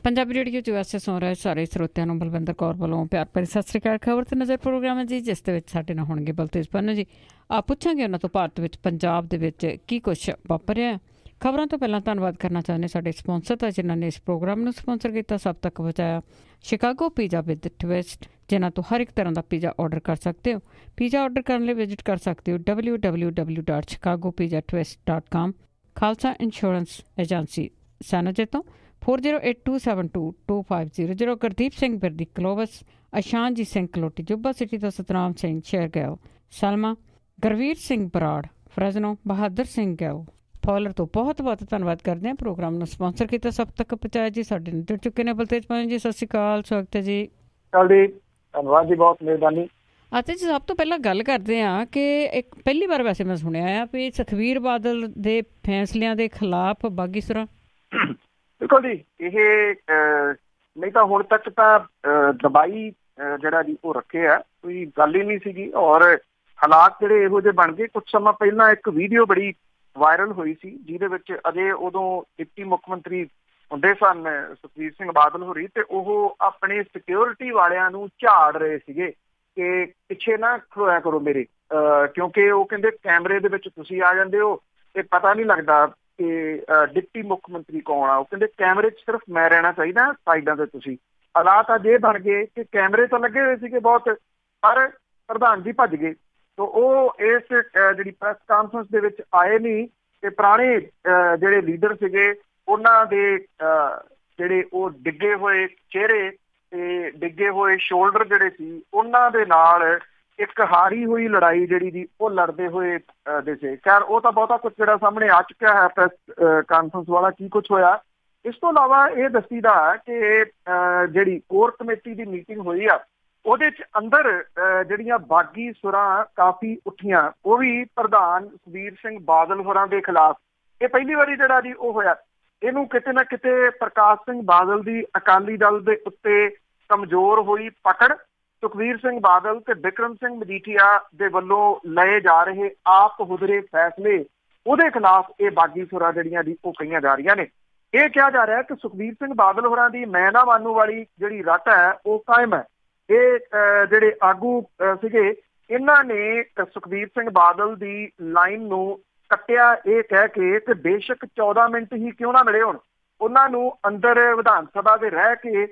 Punjabi radio 'ਚ ਵੈਸੇ ਸੁਣ ਰਹੇ ਸਾਰੇ ਸਰੋਤਿਆਂ ਨੂੰ ਬਲਵਿੰਦਰ ਕੌਰ ਵੱਲੋਂ ਪਿਆਰ ਭਰੀ ਸਤਿ ਸ਼੍ਰੀ ਅਕਾਲ। ਖਬਰ ਤੇ ਨਜ਼ਰ ਪ੍ਰੋਗਰਾਮ ਹੈ ਜੀ, ਜਿਸ ਦੇ ਵਿੱਚ ਸਾਡੇ ਨਾਲ ਹੋਣਗੇ ਬਲਤੇਜ ਪੰਨੂ ਜੀ। ਪੁੱਛਾਂਗੇ ਉਹਨਾਂ ਤੋਂ ਭਾਰਤ ਵਿੱਚ ਪੰਜਾਬ ਦੇ ਵਿੱਚ ਕੀ ਕੁਛ ਵਾਪਰ ਰਿਹਾ। ਖਬਰਾਂ ਤੋਂ ਪਹਿਲਾਂ ਧੰਨਵਾਦ ਕਰਨਾ ਚਾਹੁੰਦੇ ਸਾਡੇ ਸਪੋਂਸਰ ਦਾ, ਜਿਨ੍ਹਾਂ ਨੇ ਇਸ ਪ੍ਰੋਗਰਾਮ ਨੂੰ ਸਪੋਂਸਰ ਕੀਤਾ, ਸਭ ਤੱਕ ਪਹੁੰਚਾਇਆ। ਸ਼ਿਕਾਗੋ ਪੀਜ਼ਾ ਵਿਦ ਟਵਿਸਟ, ਜਿਨ੍ਹਾਂ ਤੋਂ ਹਰ ਇੱਕ ਤਰ੍ਹਾਂ ਦਾ ਪੀਜ਼ਾ ਆਰਡਰ ਕਰ ਸਕਦੇ ਹੋ। ਪੀਜ਼ਾ ਆਰਡਰ ਕਰਨ ਲਈ ਵਿਜ਼ਿਟ ਕਰ ਸਕਦੇ ਹੋ www.chicagopizzatwist.com। ਖਾਲਸਾ ਇੰਸ਼ੋਰੈਂਸ ਏਜੰਸੀ ਸੈਨੋਜੇ ਤੋਂ 4082722500। ਗੁਰਦੀਪ ਸਿੰਘ ਬਿਰਦੀ ਕਲੋਵਸ, ਅਸ਼ਾਨਜੀਤ ਸਿੰਘ ਕਲੋਟੀ ਜੁੱਬਾ ਸਿਟੀ ਤੋਂ, ਸਤਨਾਮ ਸਿੰਘ ਸ਼ੇਰਗਿਲ ਸਲਮਾ, ਗੁਰਵੀਰ ਸਿੰਘ ਬਰਾੜ ਫਰੈਜ਼ਨੋ, ਬਹਾਦਰ ਸਿੰਘ ਗਿੱਲ ਫੌਲਰ ਤੋਂ ਬਹੁਤ ਬਹੁਤ ਧੰਨਵਾਦ ਕਰਦੇ ਹਾਂ। ਪ੍ਰੋਗਰਾਮ ਨੂੰ ਸਪੋਂਸਰ ਕੀਤਾ, ਸਭ ਤੱਕ ਪਹੁੰਚਾਇਆ ਜੀ। ਸਾਡੇ ਨਾਲ ਜੁੜ ਚੁੱਕੇ ਨੇ ਬਲਤੇਜ ਪੰਨੂ ਜੀ। ਸਤਿ ਸ਼੍ਰੀ ਅਕਾਲ, ਸਵਾਗਤ ਹੈ ਜੀ। ਧੰਨਵਾਦ ਜੀ, ਬਹੁਤ ਮਿਹਰਬਾਨੀ। ਅਤੇ ਜੀ ਸਭ ਤੋਂ ਪਹਿਲਾਂ ਗੱਲ ਕਰਦੇ ਹਾਂ ਕਿ ਇੱਕ ਪਹਿਲੀ ਵਾਰ ਵੈਸੇ ਮੈਂ ਸੁਣਿਆ ਆ ਵੀ ਸੁਖਬੀਰ ਬਾਦਲ ਦੇ ਫੈਸਲਿਆਂ ਦੇ ਖਿਲਾਫ ਬਾਗੀ ਸੁਰਾਂ। ਬਿਲਕੁਲ ਜੀ, ਇਹ ਨਹੀਂ ਤਾਂ ਹੁਣ ਤੱਕ ਤਾਂ ਦਬਾਈ ਜਿਹੜਾ ਜੀ ਉਹ ਰੱਖੇ ਆ, ਕੋਈ ਗੱਲ ਹੀ ਨਹੀਂ ਸੀਗੀ। ਔਰ ਹਾਲਾਤ ਜਿਹੜੇ ਇਹੋ ਜਿਹੇ ਬਣ ਗਏ। ਕੁਛ ਸਮਾਂ ਪਹਿਲਾਂ ਇੱਕ ਵੀਡੀਓ ਬੜੀ ਵਾਇਰਲ ਹੋਈ ਸੀ, ਜਿਹਦੇ ਵਿੱਚ ਅਜੇ ਉਦੋਂ ਡਿਪਟੀ ਮੁੱਖ ਮੰਤਰੀ ਹੁੰਦੇ ਸਨ ਸੁਖਬੀਰ ਸਿੰਘ ਬਾਦਲ ਹੋਰੀ, ਤੇ ਉਹ ਆਪਣੇ ਸਿਕਿਉਰਿਟੀ ਵਾਲਿਆਂ ਨੂੰ ਝਾੜ ਰਹੇ ਸੀਗੇ ਕਿ ਪਿੱਛੇ ਨਾ ਖਲੋਇਆ ਕਰੋ ਮੇਰੇ, ਕਿਉਂਕਿ ਉਹ ਕਹਿੰਦੇ ਕੈਮਰੇ ਦੇ ਵਿੱਚ ਤੁਸੀਂ ਆ ਜਾਂਦੇ ਹੋ ਤੇ ਪਤਾ ਨਹੀਂ ਲੱਗਦਾ ਕਿ ਡਿਪਟੀ ਮੁੱਖ ਮੰਤਰੀ ਕੌਣ ਆ। ਉਹ ਕਹਿੰਦੇ ਕੈਮਰੇ 'ਚ ਸਿਰਫ ਮੈਂ ਰਹਿਣਾ ਚਾਹੀਦਾ, ਸਾਈਡਾਂ ਤੇ ਤੁਸੀਂ। ਹਾਲਾਤ ਅੱਜ ਇਹ ਬਣ ਗਏ ਕਿ ਕੈਮਰੇ ਤਾਂ ਲੱਗੇ ਹੋਏ ਸੀਗੇ ਬਹੁਤ, ਪਰ ਪ੍ਰਧਾਨ ਜੀ ਭੱਜ ਗਏ। ਤਾਂ ਉਹ ਇਸ ਜਿਹੜੀ ਪ੍ਰੈਸ ਕਾਨਫਰੰਸ ਦੇ ਵਿੱਚ ਆਏ ਨਹੀਂ। ਤੇ ਪੁਰਾਣੇ ਜਿਹੜੇ ਲੀਡਰ ਸੀਗੇ, ਉਹਨਾਂ ਦੇ ਜਿਹੜੇ ਉਹ ਡਿੱਗੇ ਹੋਏ ਚਿਹਰੇ ਤੇ ਡਿੱਗੇ ਹੋਏ ਸ਼ੋਲਡਰ ਜਿਹੜੇ ਸੀ, ਉਹਨਾਂ ਦੇ ਨਾਲ ਇੱਕ ਹਾਰੀ ਹੋਈ ਲੜਾਈ ਜਿਹੜੀ ਜੀ ਉਹ ਲੜਦੇ ਹੋਏ ਦਿਸੇ। ਖੈਰ ਉਹ ਤਾਂ ਬਹੁਤਾ ਕੁਛ ਜਿਹੜਾ ਸਾਹਮਣੇ ਆ ਚੁੱਕਿਆ ਹੈ ਪ੍ਰੈਸ ਕਾਨਫਰੰਸ ਵਾਲਾ, ਕੀ ਕੁਛ ਹੋਇਆ। ਇਸ ਤੋਂ ਇਲਾਵਾ ਇਹ ਦੱਸੀਦਾ ਕਿ ਜਿਹੜੀ ਕੋਰ ਕਮੇਟੀ ਦੀ ਮੀਟਿੰਗ ਹੋਈ ਆ, ਉਹਦੇ 'ਚ ਅੰਦਰ ਜਿਹੜੀਆਂ ਬਾਗੀ ਸੁਰਾਂ ਕਾਫੀ ਉੱਠੀਆਂ, ਉਹ ਵੀ ਪ੍ਰਧਾਨ ਸੁਖਬੀਰ ਸਿੰਘ ਬਾਦਲ ਹੋਰਾਂ ਦੇ ਖਿਲਾਫ। ਇਹ ਪਹਿਲੀ ਵਾਰੀ ਜਿਹੜਾ ਜੀ ਉਹ ਹੋਇਆ। ਇਹਨੂੰ ਕਿਤੇ ਨਾ ਕਿਤੇ ਪ੍ਰਕਾਸ਼ ਸਿੰਘ ਬਾਦਲ ਦੀ ਅਕਾਲੀ ਦਲ ਦੇ ਉੱਤੇ ਕਮਜ਼ੋਰ ਹੋਈ ਪਕੜ, ਸੁਖਬੀਰ ਸਿੰਘ ਬਾਦਲ ਤੇ ਬਿਕਰਮ ਸਿੰਘ ਮਜੀਠੀਆ ਦੇ ਵੱਲੋਂ ਲਏ ਜਾ ਰਹੇ ਆਪ ਹੁਦਰੇ ਫੈਸਲੇ, ਉਹਦੇ ਖਿਲਾਫ ਇਹ ਬਾਗੀ ਸੁਰਾਂ ਜਿਹੜੀਆਂ ਦੀ ਉਹ ਕਹੀਆਂ ਜਾ ਰਹੀਆਂ ਨੇ। ਇਹ ਕਿਹਾ ਜਾ ਰਿਹਾ ਕਿ ਸੁਖਬੀਰ ਸਿੰਘ ਬਾਦਲ ਹੋਰਾਂ ਦੀ ਮੈਂ ਨਾ ਮਾਨੂ ਵਾਲੀ ਜਿਹੜੀ ਰੱਟ ਹੈ ਉਹ ਕਾਇਮ ਹੈ। ਇਹ ਜਿਹੜੇ ਆਗੂ ਸੀਗੇ, ਇਹਨਾਂ ਨੇ ਸੁਖਬੀਰ ਸਿੰਘ ਬਾਦਲ ਦੀ ਲਾਈਨ ਨੂੰ ਕੱਟਿਆ, ਇਹ ਕਹਿ ਕੇ ਕਿ ਬੇਸ਼ੱਕ 14 ਮਿੰਟ ਹੀ ਕਿਉਂ ਨਾ ਮਿਲੇ ਹੋਣ, ਉਹਨਾਂ ਨੂੰ ਅੰਦਰ ਵਿਧਾਨ ਸਭਾ ਦੇ ਰਹਿ ਕੇ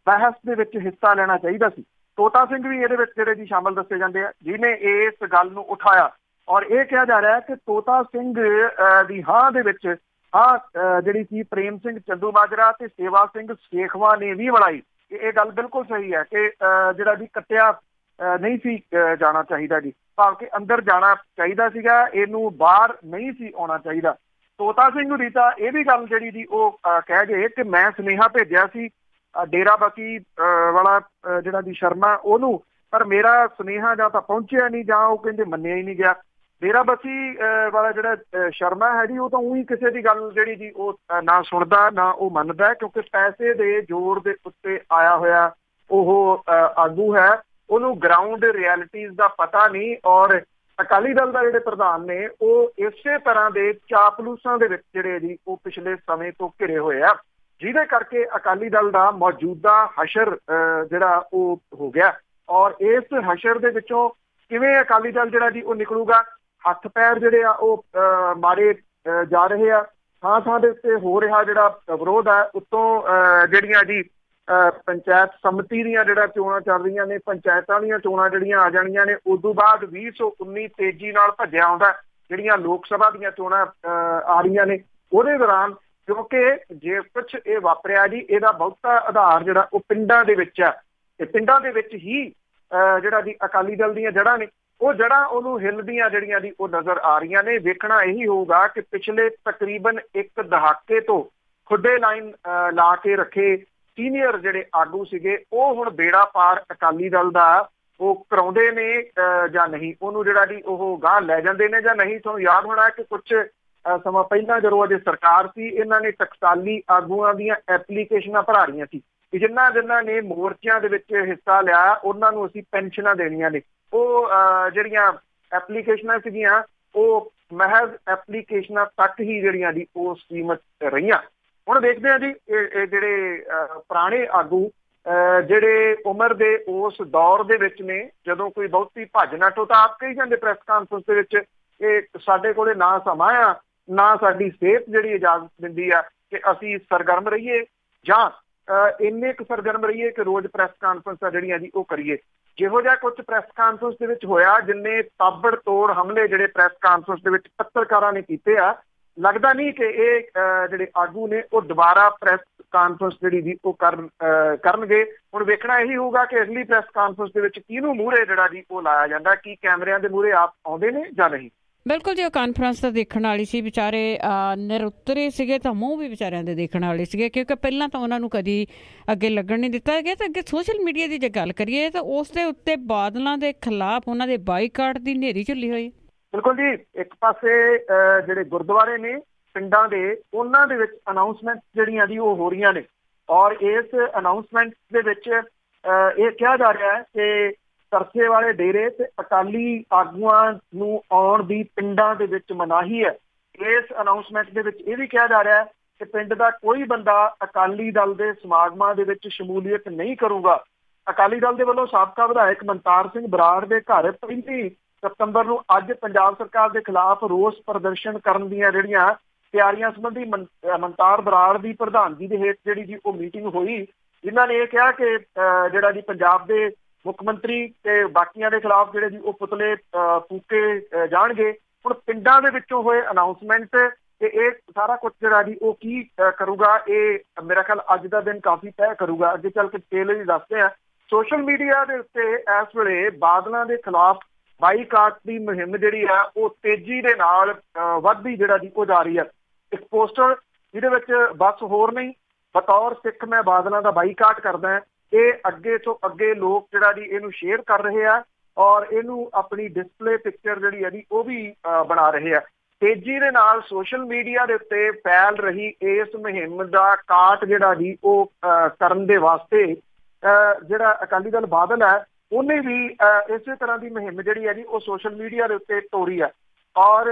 ਬਹਿਸ ਦੇ ਵਿੱਚ ਹਿੱਸਾ ਲੈਣਾ ਚਾਹੀਦਾ ਸੀ। ਤੋਤਾ ਸਿੰਘ ਵੀ ਇਹਦੇ ਵਿੱਚ ਜਿਹੜੇ ਜੀ ਸ਼ਾਮਲ ਦੱਸੇ ਜਾਂਦੇ ਆ, ਜਿਹਨੇ ਇਸ ਗੱਲ ਨੂੰ ਉਠਾਇਆ। ਔਰ ਇਹ ਕਿਹਾ ਜਾ ਰਿਹਾ ਕਿ ਤੋਤਾ ਸਿੰਘ ਦੀ ਹਾਂ ਦੇ ਵਿੱਚ ਜਿਹੜੀ ਸੀ ਪ੍ਰੇਮ ਸਿੰਘ ਚੰਦੂਮਾਜਰਾ ਤੇ ਸੇਵਾ ਸਿੰਘ ਸੇਖਵਾ ਨੇ ਵੀ ਬਣਾਈ। ਇਹ ਗੱਲ ਬਿਲਕੁਲ ਸਹੀ ਹੈ ਕਿ ਜਿਹੜਾ ਜੀ ਕੱਟਿਆ ਨਹੀਂ ਸੀ ਜਾਣਾ ਚਾਹੀਦਾ ਜੀ, ਭਾਵ ਕਿ ਅੰਦਰ ਜਾਣਾ ਚਾਹੀਦਾ ਸੀਗਾ, ਇਹਨੂੰ ਬਾਹਰ ਨਹੀਂ ਸੀ ਆਉਣਾ ਚਾਹੀਦਾ। ਤੋਤਾ ਸਿੰਘ ਹੋਰੀ ਤਾਂ ਇਹ ਵੀ ਗੱਲ ਜਿਹੜੀ ਜੀ ਉਹ ਕਹਿ ਗਏ ਕਿ ਮੈਂ ਸੁਨੇਹਾ ਭੇਜਿਆ ਸੀ ਡੇਰਾ ਬਾਕੀ ਵਾਲਾ ਜਿਹੜਾ ਜੀ ਸ਼ਰਮਾ ਉਹਨੂੰ, ਪਰ ਮੇਰਾ ਸੁਨੇਹਾ ਜਾਂ ਤਾਂ ਪਹੁੰਚਿਆ ਨਹੀਂ ਜਾਂ ਉਹ ਕਹਿੰਦੇ ਮੰਨਿਆ ਹੀ ਨਹੀਂ ਗਿਆ। ਡੇਰਾ ਬਸੀ ਵਾਲਾ ਜਿਹੜਾ ਸ਼ਰਮਾ ਹੈ ਜੀ, ਉਹ ਤਾਂ ਉਹੀ ਕਿਸੇ ਦੀ ਗੱਲ ਜਿਹੜੀ ਜੀ ਉਹ ਨਾ ਸੁਣਦਾ ਨਾ ਉਹ ਮੰਨਦਾ, ਕਿਉਂਕਿ ਪੈਸੇ ਦੇ ਜ਼ੋਰ ਦੇ ਉੱਤੇ ਆਇਆ ਹੋਇਆ ਉਹ ਆਗੂ ਹੈ। ਉਹਨੂੰ ਗਰਾਊਂਡ ਰਿਐਲਿਟੀਜ਼ ਦਾ ਪਤਾ ਨਹੀਂ। ਔਰ ਅਕਾਲੀ ਦਲ ਦਾ ਜਿਹੜੇ ਪ੍ਰਧਾਨ ਨੇ ਉਹ ਇਸੇ ਤਰ੍ਹਾਂ ਦੇ ਚਾਪਲੂਸਾਂ ਦੇ ਵਿੱਚ ਜਿਹੜੇ ਜੀ ਉਹ ਪਿਛਲੇ ਸਮੇਂ ਤੋਂ ਘਿਰੇ ਹੋਏ ਆ, ਜਿਹਦੇ ਕਰਕੇ ਅਕਾਲੀ ਦਲ ਦਾ ਮੌਜੂਦਾ ਹਸ਼ਰ ਜਿਹੜਾ ਉਹ ਹੋ ਗਿਆ। ਔਰ ਇਸ ਹਸ਼ਰ ਦੇ ਵਿੱਚੋਂ ਕਿਵੇਂ ਅਕਾਲੀ ਦਲ ਜਿਹੜਾ ਜੀ ਉਹ ਨਿਕਲੂਗਾ, ਹੱਥ ਪੈਰ ਜਿਹੜੇ ਆ ਉਹ ਮਾਰੇ ਜਾ ਰਹੇ ਆ। ਥਾਂ ਥਾਂ ਦੇ ਉੱਤੇ ਹੋ ਰਿਹਾ ਜਿਹੜਾ ਵਿਰੋਧ ਹੈ। ਉੱਤੋਂ ਜਿਹੜੀਆਂ ਜੀ ਪੰਚਾਇਤ ਸੰਮਤੀ ਦੀਆਂ ਜਿਹੜਾ ਚੋਣਾਂ ਚੱਲ ਰਹੀਆਂ ਨੇ, ਪੰਚਾਇਤਾਂ ਦੀਆਂ ਚੋਣਾਂ ਜਿਹੜੀਆਂ ਆ ਜਾਣੀਆਂ ਨੇ, ਉਦੋਂ ਬਾਅਦ 2019 ਤੇਜ਼ੀ ਨਾਲ ਭੱਜਿਆ ਆਉਂਦਾ। ਜਿਹੜੀਆਂ ਲੋਕ ਸਭਾ ਦੀਆਂ ਚੋਣਾਂ ਆ ਰਹੀਆਂ ਨੇ, ਉਹਦੇ ਦੌਰਾਨ ਕਿਉਂਕਿ ਜੇ ਕੁਛ ਇਹ ਵਾਪਰਿਆ ਜੀ, ਇਹਦਾ ਬਹੁਤਾ ਆਧਾਰ ਜਿਹੜਾ ਉਹ ਪਿੰਡਾਂ ਦੇ ਵਿੱਚ ਆ। ਤੇ ਪਿੰਡਾਂ ਦੇ ਵਿੱਚ ਹੀ ਜਿਹੜਾ ਜੀ ਅਕਾਲੀ ਦਲ ਦੀਆਂ ਜੜ੍ਹਾਂ ਨੇ, ਉਹ ਜੜ੍ਹਾਂ ਉਹਨੂੰ ਹਿੱਲਦੀਆਂ ਜਿਹੜੀਆਂ ਦੀ ਉਹ ਨਜ਼ਰ ਆ ਰਹੀਆਂ ਨੇ। ਵੇਖਣਾ ਇਹੀ ਹੋਊਗਾ ਕਿ ਪਿਛਲੇ ਤਕਰੀਬਨ ਇੱਕ ਦਹਾਕੇ ਤੋਂ ਖੁੱਡੇ ਲਾਈਨ ਲਾ ਕੇ ਰੱਖੇ ਸੀਨੀਅਰ ਜਿਹੜੇ ਆਗੂ ਸੀਗੇ, ਉਹ ਹੁਣ ਬੇੜਾ ਪਾਰ ਅਕਾਲੀ ਦਲ ਦਾ ਉਹ ਕਰਾਉਂਦੇ ਨੇ ਜਾਂ ਨਹੀਂ, ਉਹਨੂੰ ਜਿਹੜਾ ਜੀ ਉਹ ਗਾਂਹ ਲੈ ਜਾਂਦੇ ਨੇ ਜਾਂ ਨਹੀਂ। ਤੁਹਾਨੂੰ ਯਾਦ ਹੋਣਾ ਕਿ ਕੁਛ ਸਮਾਂ ਪਹਿਲਾਂ ਜਦੋਂ ਅਜੇ ਸਰਕਾਰ ਸੀ, ਇਹਨਾਂ ਨੇ ਟਕਸਾਲੀ ਆਗੂਆਂ ਦੀਆਂ ਐਪਲੀਕੇਸ਼ਨਾਂ ਭਰਾ ਰਹੀਆਂ ਸੀ ਕਿ ਜਿਨ੍ਹਾਂ ਨੇ ਮੋਰਚਿਆਂ ਦੇ ਵਿੱਚ ਹਿੱਸਾ ਲਿਆ ਉਹਨਾਂ ਨੂੰ ਅਸੀਂ ਪੈਨਸ਼ਨਾਂ ਦੇਣੀਆਂ ਨੇ। ਉਹ ਜਿਹੜੀਆਂ ਐਪਲੀਕੇਸ਼ਨਾਂ ਸੀਗੀਆਂ ਉਹ ਮਹਿਜ਼ ਐਪਲੀਕੇਸ਼ਨਾਂ ਤੱਕ ਹੀ ਜਿਹੜੀਆਂ ਦੀ ਉਹ ਸੀਮਤ ਰਹੀਆਂ। ਹੁਣ ਦੇਖਦੇ ਹਾਂ ਜੀ ਇਹ ਜਿਹੜੇ ਪੁਰਾਣੇ ਆਗੂ ਜਿਹੜੇ ਉਮਰ ਦੇ ਉਸ ਦੌਰ ਦੇ ਵਿੱਚ ਨੇ, ਜਦੋਂ ਕੋਈ ਬਹੁਤੀ ਭੱਜ ਨੱਠੋ ਤਾਂ ਆਪ ਕਹੀ ਜਾਂਦੇ ਪ੍ਰੈਸ ਕਾਨਫਰੰਸ ਦੇ ਵਿੱਚ, ਇਹ ਸਾਡੇ ਕੋਲੇ ਨਾ ਸਮਾਂ ਆ, ਨਾ ਸਾਡੀ ਸਿਹਤ ਜਿਹੜੀ ਇਜਾਜ਼ਤ ਦਿੰਦੀ ਆ ਕਿ ਅਸੀਂ ਸਰਗਰਮ ਰਹੀਏ ਜਾਂ ਇੰਨੇ ਕੁ ਸਰਗਰਮ ਰਹੀਏ ਕਿ ਰੋਜ਼ ਪ੍ਰੈਸ ਕਾਨਫਰੰਸਾਂ ਜਿਹੜੀਆਂ ਜੀ ਉਹ ਕਰੀਏ। ਜਿਹੋ ਜਿਹਾ ਕੁਝ ਪ੍ਰੈਸ ਕਾਨਫਰੰਸ ਦੇ ਵਿੱਚ ਹੋਇਆ, ਜਿੰਨੇ ਤਾਬੜ ਤੋੜ ਹਮਲੇ ਜਿਹੜੇ ਪ੍ਰੈਸ ਕਾਨਫਰੰਸ ਦੇ ਵਿੱਚ ਪੱਤਰਕਾਰਾਂ ਨੇ ਕੀਤੇ ਆ, ਲੱਗਦਾ ਨਹੀਂ ਕਿ ਇਹ ਜਿਹੜੇ ਆਗੂ ਨੇ ਉਹ ਦੁਬਾਰਾ ਪ੍ਰੈਸ ਕਾਨਫਰੰਸ ਜਿਹੜੀ ਜੀ ਉਹ ਕਰਨਗੇ। ਹੁਣ ਵੇਖਣਾ ਇਹੀ ਹੋਊਗਾ ਕਿ ਅਗਲੀ ਪ੍ਰੈਸ ਕਾਨਫਰੰਸ ਦੇ ਵਿੱਚ ਕਿਹਨੂੰ ਮੂਹਰੇ ਜਿਹੜਾ ਜੀ ਉਹ ਲਾਇਆ ਜਾਂਦਾ, ਕੀ ਕੈਮਰਿਆਂ ਦੇ ਮੂਹਰੇ ਆਪ ਆਉਂਦੇ ਨੇ ਜਾਂ ਨਹੀਂ। ਬਿਲਕੁਲ ਜੀ, ਉਹ ਕਾਨਫਰੰਸ ਤਾਂ ਦੇਖਣ ਵਾਲੀ ਸੀ, ਵਿਚਾਰੇ ਨਿਰੁੱਤਰੇ ਸੀਗੇ ਤਾਂ ਮੂੰਹ ਵੀ ਵਿਚਾਰਿਆਂ ਦੇ ਦੇਖਣ ਵਾਲੇ ਸੀਗੇ, ਕਿਉਂਕਿ ਪਹਿਲਾਂ ਤਾਂ ਉਹਨਾਂ ਨੂੰ ਕਦੀ ਅੱਗੇ ਲੱਗਣ ਨਹੀਂ ਦਿੱਤਾ ਗਿਆ। ਤਾਂ ਅੱਗੇ ਸੋਸ਼ਲ ਮੀਡੀਆ ਦੀ ਜੇ ਗੱਲ ਕਰੀਏ ਤਾਂ ਉਸ ਦੇ ਉੱਤੇ ਬਾਦਲਾਂ ਦੇ ਖਿਲਾਫ ਉਹਨਾਂ ਦੇ ਬਾਈਕਾਟ ਦੀ ਹਨੇਰੀ ਝੁੱਲੀ ਹੋਈ। ਬਿਲਕੁਲ ਜੀ, ਇੱਕ ਪਾਸੇ ਜਿਹੜੇ ਗੁਰਦੁਆਰੇ ਨੇ ਪਿੰਡਾਂ ਦੇ, ਉਹਨਾਂ ਦੇ ਵਿੱਚ ਅਨਾਊਂਸਮੈਂਟ ਜਿਹੜੀਆਂ ਜੀ ਉਹ ਹੋ ਰਹੀਆਂ ਨੇ, ਔਰ ਇਸ ਅਨਾਊਂਸਮੈਂਟ ਦੇ ਵਿੱਚ ਇਹ ਕਿਹਾ ਜਾ ਰਿਹਾ ਹੈ ਕਿ ਸਰਸੇ ਵਾਲੇ ਡੇਰੇ ਤੇ ਅਕਾਲੀ ਆਗੂਆਂ ਨੂੰ ਆਉਣ ਦੀ ਪਿੰਡਾਂ ਦੇ ਵਿੱਚ ਮਨਾਹੀ ਹੈ। ਇਸ ਅਨਾਊਂਸਮੈਂਟ ਦੇ ਵਿੱਚ ਇਹ ਵੀ ਕਿਹਾ ਜਾ ਰਿਹਾ ਹੈ ਕਿ ਪਿੰਡ ਦਾ ਕੋਈ ਬੰਦਾ ਅਕਾਲੀ ਦਲ ਦੇ ਸਮਾਗਮਾਂ ਦੇ ਵਿੱਚ ਸ਼ਮੂਲੀਅਤ ਨਹੀਂ ਕਰੂਗਾ। ਅਕਾਲੀ ਦਲ ਦੇ ਵੱਲੋਂ ਸਾਬਕਾ ਵਿਧਾਇਕ ਮਨਤਾਰ ਸਿੰਘ ਬਰਾੜ ਦੇ ਘਰ 25 ਸਤੰਬਰ ਨੂੰ ਅੱਜ ਪੰਜਾਬ ਸਰਕਾਰ ਦੇ ਖਿਲਾਫ ਰੋਸ ਪ੍ਰਦਰਸ਼ਨ ਕਰਨ ਦੀਆਂ ਜਿਹੜੀਆਂ ਤਿਆਰੀਆਂ ਸੰਬੰਧੀ ਮਨਤਾਰ ਬਰਾੜ ਦੀ ਪ੍ਰਧਾਨਗੀ ਦੇ ਹੇਠ ਜਿਹੜੀ ਜੀ ਉਹ ਮੀਟਿੰਗ ਹੋਈ। ਇਹਨਾਂ ਨੇ ਇਹ ਕਿਹਾ ਕਿ ਜਿਹੜਾ ਜੀ ਪੰਜਾਬ ਦੇ ਮੁੱਖ ਮੰਤਰੀ ਤੇ ਬਾਕੀਆਂ ਦੇ ਖਿਲਾਫ ਜਿਹੜੇ ਜੀ ਉਹ ਪੁਤਲੇ ਫੂਕੇ ਜਾਣਗੇ। ਹੁਣ ਪਿੰਡਾਂ ਦੇ ਵਿੱਚੋਂ ਹੋਏ ਅਨਾਊਂਸਮੈਂਟ ਤੇ ਇਹ ਸਾਰਾ ਕੁਝ ਜਿਹੜਾ ਜੀ ਉਹ ਕੀ ਕਰੂਗਾ, ਇਹ ਮੇਰਾ ਖਿਆਲ ਅੱਜ ਦਾ ਦਿਨ ਕਾਫੀ ਤੈਅ ਕਰੂਗਾ। ਅੱਗੇ ਚੱਲ ਕੇ ਡਿਟੇਲ ਵੀ ਦੱਸਦੇ ਆ। ਸੋਸ਼ਲ ਮੀਡੀਆ ਦੇ ਉੱਤੇ ਇਸ ਵੇਲੇ ਬਾਦਲਾਂ ਦੇ ਖਿਲਾਫ ਬਾਈਕਾਟ ਦੀ ਮੁਹਿੰਮ ਜਿਹੜੀ ਆ ਉਹ ਤੇਜ਼ੀ ਦੇ ਨਾਲ ਵੱਧਦੀ ਜਿਹੜਾ ਜੀ ਉਹ ਜਾ ਰਹੀ ਹੈ। ਇੱਕ ਪੋਸਟਰ ਜਿਹਦੇ ਵਿੱਚ ਬਸ ਹੋਰ ਨਹੀਂ, ਬਤੌਰ ਸਿੱਖ ਮੈਂ ਬਾਦਲਾਂ ਦਾ ਬਾਈਕਾਟ ਕਰਦਾ, ਇਹ ਅੱਗੇ ਤੋਂ ਅੱਗੇ ਲੋਕ ਜਿਹੜਾ ਜੀ ਇਹਨੂੰ ਸ਼ੇਅਰ ਕਰ ਰਹੇ ਆ ਔਰ ਇਹਨੂੰ ਆਪਣੀ ਡਿਸਪਲੇ ਪਿਕਚਰ ਜਿਹੜੀ ਹੈ ਜੀ ਉਹ ਵੀ ਬਣਾ ਰਹੇ ਆ। ਤੇਜ਼ੀ ਦੇ ਨਾਲ ਸੋਸ਼ਲ ਮੀਡੀਆ ਦੇ ਉੱਤੇ ਫੈਲ ਰਹੀ ਇਸ ਮੁਹਿੰਮ ਦਾ ਕਾਟ ਜਿਹੜਾ ਜੀ ਉਹ ਕਰਨ ਦੇ ਵਾਸਤੇ ਜਿਹੜਾ ਅਕਾਲੀ ਦਲ ਬਾਦਲ ਹੈ ਉਹਨੇ ਵੀ ਇਸੇ ਤਰ੍ਹਾਂ ਦੀ ਮੁਹਿੰਮ ਜਿਹੜੀ ਹੈ ਜੀ ਉਹ ਸੋਸ਼ਲ ਮੀਡੀਆ ਦੇ ਉੱਤੇ ਤੋਰੀ ਹੈ। ਔਰ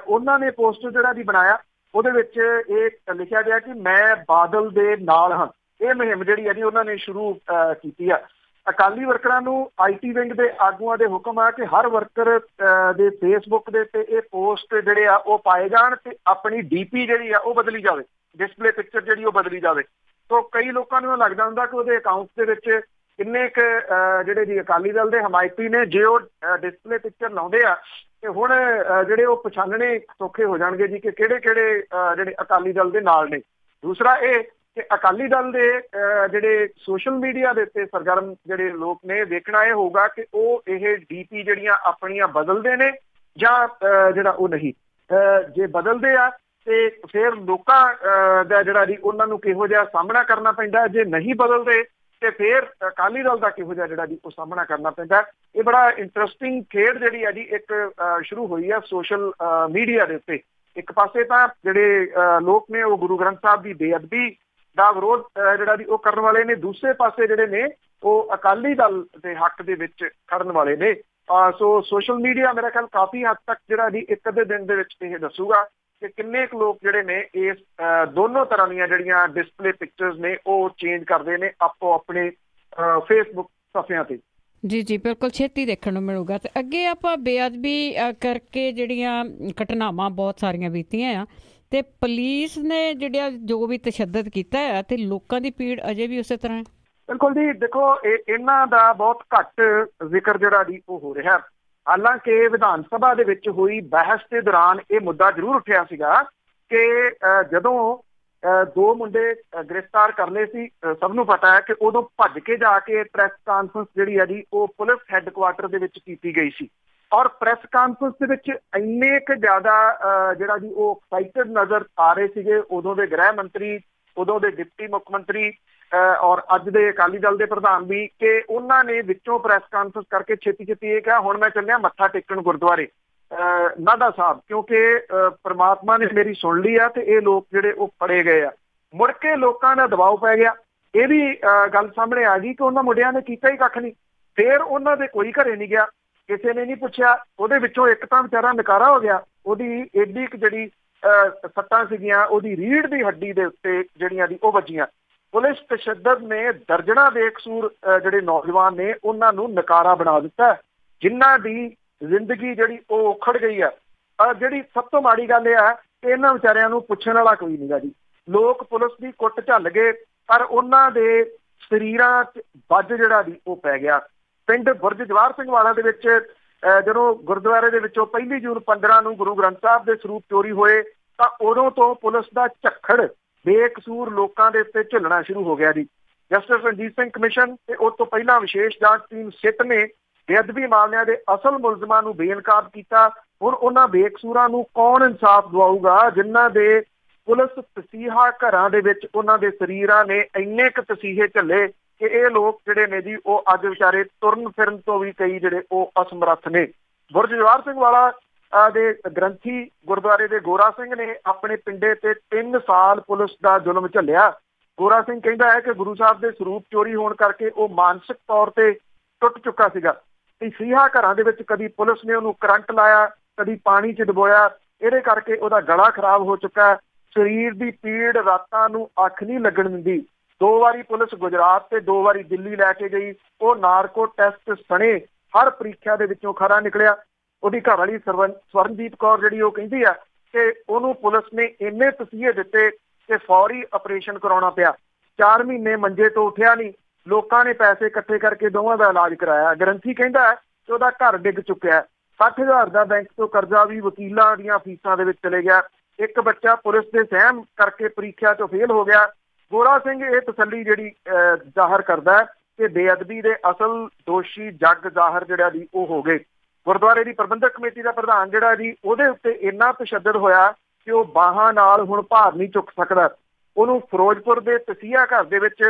ਉਹਨਾਂ ਨੇ ਪੋਸਟਰ ਜਿਹੜਾ ਜੀ ਬਣਾਇਆ, ਉਹਦੇ ਵਿੱਚ ਇਹ ਲਿਖਿਆ ਗਿਆ ਕਿ ਮੈਂ ਬਾਦਲ ਦੇ ਨਾਲ ਹਾਂ। ਇਹ ਮੁਹਿੰਮ ਜਿਹੜੀ ਹੈ ਜੀ ਉਹਨਾਂ ਨੇ ਸ਼ੁਰੂ ਕੀਤੀ ਆ। ਅਕਾਲੀ ਵਰਕਰਾਂ ਨੂੰ IT ਵਿੰਗ ਦੇ ਆਗੂਆਂ ਦੇ ਹੁਕਮ ਆ ਕਿ ਹਰ ਵਰਕਰ ਦੇ ਫੇਸਬੁੱਕ ਦੇ ਉੱਤੇ ਇਹ ਪੋਸਟ ਜਿਹੜੇ ਆ ਉਹ ਪਾਏ ਜਾਣ ਤੇ ਆਪਣੀ DP ਜਿਹੜੀ ਆ ਉਹ ਬਦਲੀ ਜਾਵੇ, ਡਿਸਪਲੇ ਪਿਕਚਰ ਜਿਹੜੀ ਉਹ ਬਦਲੀ ਜਾਵੇ। ਸੋ ਕਈ ਲੋਕਾਂ ਨੂੰ ਲੱਗਦਾ ਹੁੰਦਾ ਕਿ ਉਹਦੇ ਅਕਾਊਂਟ ਦੇ ਵਿੱਚ ਕਿੰਨੇ ਕੁ ਜਿਹੜੇ ਜੀ ਅਕਾਲੀ ਦਲ ਦੇ ਹਮਾਇਤੀ ਨੇ, ਜੇ ਉਹ ਡਿਸਪਲੇ ਪਿਕਚਰ ਲਾਉਂਦੇ ਆ ਤੇ ਹੁਣ ਜਿਹੜੇ ਉਹ ਪਛਾਣਨੇ ਸੌਖੇ ਹੋ ਜਾਣਗੇ ਜੀ ਕਿ ਕਿਹੜੇ ਕਿਹੜੇ ਜਿਹੜੇ ਅਕਾਲੀ ਦਲ ਦੇ ਨਾਲ ਨੇ। ਦੂਸਰਾ ਇਹ ਕਿ ਅਕਾਲੀ ਦਲ ਦੇ ਜਿਹੜੇ ਸੋਸ਼ਲ ਮੀਡੀਆ ਦੇ ਉੱਤੇ ਸਰਗਰਮ ਜਿਹੜੇ ਲੋਕ ਨੇ, ਦੇਖਣਾ ਇਹ ਹੋਊਗਾ ਕਿ ਉਹ ਇਹ DP ਜਿਹੜੀਆਂ ਆਪਣੀਆਂ ਬਦਲਦੇ ਨੇ ਜਾਂ ਜਿਹੜਾ ਉਹ ਨਹੀਂ। ਜੇ ਬਦਲਦੇ ਆ ਤੇ ਫਿਰ ਲੋਕਾਂ ਦਾ ਜਿਹੜਾ ਜੀ ਉਹਨਾਂ ਨੂੰ ਕਿਹੋ ਜਿਹਾ ਸਾਹਮਣਾ ਕਰਨਾ ਪੈਂਦਾ, ਜੇ ਨਹੀਂ ਬਦਲਦੇ ਤੇ ਫਿਰ ਅਕਾਲੀ ਦਲ ਦਾ ਕਿਹੋ ਜਿਹਾ ਜਿਹੜਾ ਜੀ ਉਹ ਸਾਹਮਣਾ ਕਰਨਾ ਪੈਂਦਾ। ਇਹ ਬੜਾ ਇੰਟਰਸਟਿੰਗ ਖੇਡ ਜਿਹੜੀ ਹੈ ਜੀ ਇੱਕ ਸ਼ੁਰੂ ਹੋਈ ਆ ਸੋਸ਼ਲ ਮੀਡੀਆ ਦੇ ਉੱਤੇ। ਇੱਕ ਪਾਸੇ ਤਾਂ ਜਿਹੜੇ ਲੋਕ ਨੇ ਉਹ ਗੁਰੂ ਗ੍ਰੰਥ ਸਾਹਿਬ ਦੀ ਬੇਅਦਬੀ ਦਾ ਵਿਰੋਧ ਜਿਹੜਾ ਜੀ ਉਹ ਕਰਨ ਵਾਲੇ ਨੇ, ਦੂਸਰੇ ਪਾਸੇ ਜਿਹੜੇ ਨੇ ਉਹ ਅਕਾਲੀ ਦਲ ਦੇ ਹੱਕ ਦੇ ਵਿੱਚ ਖੜਨ ਵਾਲੇ ਨੇ। ਸੋ ਸੋਸ਼ਲ ਮੀਡੀਆ ਮੇਰਾ ਖਿਆਲ ਕਾਫੀ ਹੱਦ ਤੱਕ ਜਿਹੜਾ ਜੀ ਇੱਕ ਅੱਧੇ ਦਿਨ ਦੇ ਵਿੱਚ ਇਹ ਦੱਸੂਗਾ ਕਿ ਕਿੰਨੇ ਕੁ ਲੋਕ ਜਿਹੜੇ ਨੇ ਇਸ ਦੋਨੋਂ ਤਰ੍ਹਾਂ ਦੀਆਂ ਜਿਹੜੀਆਂ ਡਿਸਪਲੇ ਪਿਕਚਰਸ ਨੇ ਉਹ ਚੇਂਜ ਕਰਦੇ ਨੇ ਆਪੋ ਆਪਣੇ ਫੇਸਬੁੱਕ ਸਫਿਆਂ ਤੇ। ਜੀ ਜੀ, ਬਿਲਕੁਲ ਛੇਤੀ ਦੇਖਣ ਨੂੰ ਮਿਲੂਗਾ। ਤੇ ਅੱਗੇ ਆਪਾਂ ਬੇਅਦਬੀ ਕਰਕੇ ਜਿਹੜੀਆਂ ਘਟਨਾਵਾਂ ਬਹੁਤ ਸਾਰੀਆਂ ਬੀਤੀਆਂ ਆ ਤੇ ਪੁਲਿਸ ਨੇ ਜਿਹੜਾ ਜੋ ਵੀ ਤਸ਼ੱਦਦ ਕੀਤਾ ਹੈ ਤੇ ਲੋਕਾਂ ਦੀ ਭੀੜ ਅਜੇ ਵੀ ਉਸੇ ਤਰ੍ਹਾਂ ਹੈ। ਬਿਲਕੁਲ ਜੀ, ਦੇਖੋ ਇਹਨਾਂ ਦਾ ਬਹੁਤ ਘੱਟ ਜ਼ਿਕਰ ਜਿਹੜਾ ਜੀ ਉਹ ਹੋ ਰਿਹਾ। ਹਾਲਾਂਕਿ ਵਿਧਾਨ ਸਭਾ ਦੇ ਵਿੱਚ ਹੋਈ ਬਹਿਸ ਦੇ ਦੌਰਾਨ ਇਹ ਮੁੱਦਾ ਜ਼ਰੂਰ ਉੱਠਿਆ ਸੀਗਾ ਕਿ ਜਦੋਂ 2 ਮੁੰਡੇ ਗ੍ਰਿਫਤਾਰ ਕਰ ਲਏ ਸੀ, ਸਭ ਨੂੰ ਪਤਾ ਹੈ ਕਿ ਉਦੋਂ ਭੱਜ ਕੇ ਜਾ ਕੇ ਪ੍ਰੈਸ ਕਾਨਫਰੰਸ ਜਿਹੜੀ ਹੈ ਜੀ ਉਹ ਪੁਲਿਸ ਹੈੱਡਕੁਆਰਟਰ ਦੇ ਵਿੱਚ ਕੀਤੀ ਗਈ ਸੀ। ਔਰ ਪ੍ਰੈਸ ਕਾਨਫਰੰਸ ਦੇ ਵਿੱਚ ਇੰਨੇ ਕੁ ਜ਼ਿਆਦਾ ਜਿਹੜਾ ਜੀ ਉਹ ਐਕਸਾਈਟਡ ਨਜ਼ਰ ਆ ਰਹੇ ਸੀਗੇ ਉਦੋਂ ਦੇ ਗ੍ਰਹਿ ਮੰਤਰੀ, ਉਦੋਂ ਦੇ ਡਿਪਟੀ ਮੁੱਖ ਮੰਤਰੀ ਔਰ ਅੱਜ ਦੇ ਅਕਾਲੀ ਦਲ ਦੇ ਪ੍ਰਧਾਨ ਵੀ, ਕਿ ਉਹਨਾਂ ਨੇ ਵਿੱਚੋਂ ਪ੍ਰੈਸ ਕਾਨਫਰੰਸ ਕਰਕੇ ਛੇਤੀ ਇਹ ਕਿਹਾ ਹੁਣ ਮੈਂ ਚੱਲਿਆ ਮੱਥਾ ਟੇਕਣ ਗੁਰਦੁਆਰੇ ਨਾਢਾ ਸਾਹਿਬ, ਕਿਉਂਕਿ ਪ੍ਰਮਾਤਮਾ ਨੇ ਮੇਰੀ ਸੁਣ ਲਈ ਆ ਤੇ ਇਹ ਲੋਕ ਜਿਹੜੇ ਉਹ ਫੜੇ ਗਏ ਆ। ਮੁੜ ਕੇ ਲੋਕਾਂ ਦਾ ਦਬਾਅ ਪੈ ਗਿਆ, ਇਹ ਵੀ ਗੱਲ ਸਾਹਮਣੇ ਆ ਗਈ ਕਿ ਉਹਨਾਂ ਮੁੰਡਿਆਂ ਨੇ ਕੀਤਾ ਹੀ ਕੱਖ ਨਹੀਂ। ਫਿਰ ਉਹਨਾਂ ਦੇ ਕੋਈ ਘਰੇ ਨਹੀਂ ਗਿਆ, ਕਿਸੇ ਨੇ ਨਹੀਂ ਪੁੱਛਿਆ। ਉਹਦੇ ਵਿੱਚੋਂ ਇੱਕ ਤਾਂ ਵਿਚਾਰਾ ਨਕਾਰਾ ਹੋ ਗਿਆ, ਉਹਦੀ ਏਡੀ ਕੁ ਜਿਹੜੀ ਸੱਟਾਂ ਸੀਗੀਆਂ ਉਹਦੀ ਰੀੜ੍ਹ ਦੀ ਹੱਡੀ ਦੇ ਉੱਤੇ ਜਿਹੜੀਆਂ ਦੀ ਉਹ ਵੱਜੀਆਂ। ਪੁਲਿਸ ਤਸ਼ੱਦਦ ਨੇ ਦਰਜਨਾਂ ਬੇਕਸੂਰ ਜਿਹੜੇ ਨੌਜਵਾਨ ਨੇ ਉਹਨਾਂ ਨੂੰ ਨਕਾਰਾ ਬਣਾ ਦਿੱਤਾ, ਜਿਨ੍ਹਾਂ ਦੀ ਜ਼ਿੰਦਗੀ ਜਿਹੜੀ ਉਹ ਉਖੜ ਗਈ ਆ। ਜਿਹੜੀ ਸਭ ਤੋਂ ਮਾੜੀ ਗੱਲ ਇਹ ਆ ਕਿ ਇਹਨਾਂ ਵਿਚਾਰਿਆਂ ਨੂੰ ਪੁੱਛਣ ਵਾਲਾ ਕੋਈ ਨਹੀਂ ਗਾ ਜੀ। ਲੋਕ ਪੁਲਿਸ ਦੀ ਕੁੱਟ ਝੱਲ ਗਏ, ਪਰ ਉਹਨਾਂ ਦੇ ਸਰੀਰਾਂ 'ਚ ਵੱਜ ਜਿਹੜਾ ਦੀ ਉਹ ਪੈ ਗਿਆ। ਪਿੰਡ ਬੁਰਜ ਜਵਾਹਰ ਸਿੰਘ ਵਾਲਾ ਦੇ ਵਿੱਚ ਜਦੋਂ ਗੁਰਦੁਆਰੇ ਦੇ ਵਿੱਚੋਂ 1 ਜੂਨ 15 ਨੂੰ ਗੁਰੂ ਗ੍ਰੰਥ ਸਾਹਿਬ ਦੇ ਸਰੂਪ ਚੋਰੀ ਹੋਏ ਤਾਂ ਉਦੋਂ ਤੋਂ ਪੁਲਿਸ ਦਾ ਝੱਖੜ ਬੇਕਸੂਰ ਲੋਕਾਂ ਦੇ ਉੱਤੇ ਝੁੱਲਣਾ ਸ਼ੁਰੂ ਹੋ ਗਿਆ ਜੀ। ਜਸਟਿਸ ਰਣਜੀਤ ਸਿੰਘ ਕਮਿਸ਼ਨ ਤੇ ਉਸ ਤੋਂ ਪਹਿਲਾਂ ਵਿਸ਼ੇਸ਼ ਜਾਂਚ ਟੀਮ ਸਿੱਟ ਨੇ ਬੇਅਦਬੀ ਮਾਮਲਿਆਂ ਦੇ ਅਸਲ ਮੁਲਜ਼ਮਾਂ ਨੂੰ ਬੇਨਕਾਬ ਕੀਤਾ। ਹੁਣ ਉਹਨਾਂ ਬੇਕਸੂਰਾਂ ਨੂੰ ਕੌਣ ਇਨਸਾਫ ਦਿਵਾਊਗਾ ਜਿਨ੍ਹਾਂ ਦੇ ਪੁਲਿਸ ਤਸੀਹਾ ਘਰਾਂ ਦੇ ਵਿੱਚ ਉਹਨਾਂ ਦੇ ਸਰੀਰਾਂ ਨੇ ਇੰਨੇ ਕੁ ਤਸੀਹੇ ਝੱਲੇ ਕਿ ਇਹ ਲੋਕ ਜਿਹੜੇ ਨੇ ਜੀ ਉਹ ਅੱਜ ਵਿਚਾਰੇ ਤੁਰਨ ਫਿਰਨ ਤੋਂ ਵੀ ਕਈ ਜਿਹੜੇ ਉਹ ਅਸਮਰੱਥ ਨੇ। ਬੁਰਜ ਜਵਾਹਰ ਸਿੰਘ ਵਾਲਾ ਦੇ ਗ੍ਰੰਥੀ ਗੁਰਦੁਆਰੇ ਦੇ ਗੋਰਾ ਸਿੰਘ ਨੇ ਆਪਣੇ ਪਿੰਡੇ ਤੇ 3 ਸਾਲ ਪੁਲਿਸ ਦਾ ਜ਼ੁਲਮ ਝੱਲਿਆ। ਗੋਰਾ ਸਿੰਘ ਕਹਿੰਦਾ ਹੈ ਕਿ ਗੁਰੂ ਸਾਹਿਬ ਦੇ ਸਰੂਪ ਚੋਰੀ ਹੋਣ ਕਰਕੇ ਉਹ ਮਾਨਸਿਕ ਤੌਰ ਤੇ ਟੁੱਟ ਚੁੱਕਾ ਸੀਗਾ। ਤਸੀਹਾ ਘਰਾਂ ਦੇ ਵਿੱਚ ਕਦੀ ਪੁਲਿਸ ਨੇ ਉਹਨੂੰ ਕਰੰਟ ਲਾਇਆ, ਕਦੀ ਪਾਣੀ 'ਚ ਡੁਬੋਇਆ, ਇਹਦੇ ਕਰਕੇ ਉਹਦਾ ਗਲਾ ਖਰਾਬ ਹੋ ਚੁੱਕਾ। ਸਰੀਰ ਦੀ ਪੀੜ ਰਾਤਾਂ ਨੂੰ ਅੱਖ ਨਹੀਂ ਲੱਗਣ ਦਿੰਦੀ। 2 ਵਾਰੀ ਪੁਲਿਸ ਗੁਜਰਾਤ ਤੇ 2 ਵਾਰੀ ਦਿੱਲੀ ਲੈ ਕੇ ਗਈ। ਉਹ ਨਾਰਕੋ ਟੈਸਟ ਸਣੇ ਹਰ ਪ੍ਰੀਖਿਆ ਦੇ ਵਿੱਚੋਂ ਖਰਾ ਨਿਕਲਿਆ। ਉਹਦੀ ਘਰਵਾਲੀ ਸਵਰਨਜੀਤ ਕੌਰ ਜਿਹੜੀ ਉਹ ਕਹਿੰਦੀ ਆ ਕਿ ਉਹਨੂੰ ਪੁਲਿਸ ਨੇ ਇੰਨੇ ਤਸੀਹੇ ਦਿੱਤੇ ਕਿ ਫੌਰੀ ਆਪਰੇਸ਼ਨ ਕਰਾਉਣਾ ਪਿਆ। 4 ਮਹੀਨੇ ਮੰਜੇ ਤੋਂ ਉੱਠਿਆ ਨਹੀਂ। ਲੋਕਾਂ ਨੇ ਪੈਸੇ ਇਕੱਠੇ ਕਰਕੇ ਦੋਵਾਂ ਦਾ ਇਲਾਜ ਕਰਾਇਆ। ਗ੍ਰੰਥੀ ਕਹਿੰਦਾ ਕਿ ਉਹਦਾ ਘਰ ਡਿੱਗ ਚੁੱਕਿਆ। 60,000 ਦਾ ਬੈਂਕ ਤੋਂ ਕਰਜ਼ਾ ਵੀ ਵਕੀਲਾਂ ਦੀਆਂ ਫੀਸਾਂ ਦੇ ਵਿੱਚ ਚਲੇ ਗਿਆ। ਇੱਕ ਬੱਚਾ ਪੁਲਿਸ ਦੇ ਸਹਿਮ ਕਰਕੇ ਪ੍ਰੀਖਿਆ ਤੋਂ ਫੇਲ ਹੋ ਗਿਆ। ਗੋਰਾ ਸਿੰਘ ਇਹ ਤਸੱਲੀ ਜਿਹੜੀ ਜ਼ਾਹਰ ਕਰਦਾ ਹੈ ਕਿ ਬੇਅਦਬੀ ਦੇ ਅਸਲ ਦੋਸ਼ੀ ਜੱਗ ਜ਼ਾਹਰ ਜਿਹੜਾ ਜੀ ਉਹ ਹੋ ਗਏ। ਗੁਰਦੁਆਰੇ ਦੀ ਪ੍ਰਬੰਧਕ ਕਮੇਟੀ ਦਾ ਪ੍ਰਧਾਨ ਜਿਹੜਾ ਜੀ ਉਹਦੇ ਉੱਤੇ ਇੰਨਾ ਤਸ਼ੱਦਦ ਹੋਇਆ ਕਿ ਉਹ ਬਾਹਾਂ ਨਾਲ ਹੁਣ ਭਾਰ ਨਹੀਂ ਚੁੱਕ ਸਕਦਾ। ਉਹਨੂੰ ਫਿਰੋਜ਼ਪੁਰ ਦੇ ਤਸੀਹਾ ਘਰ ਦੇ ਵਿੱਚ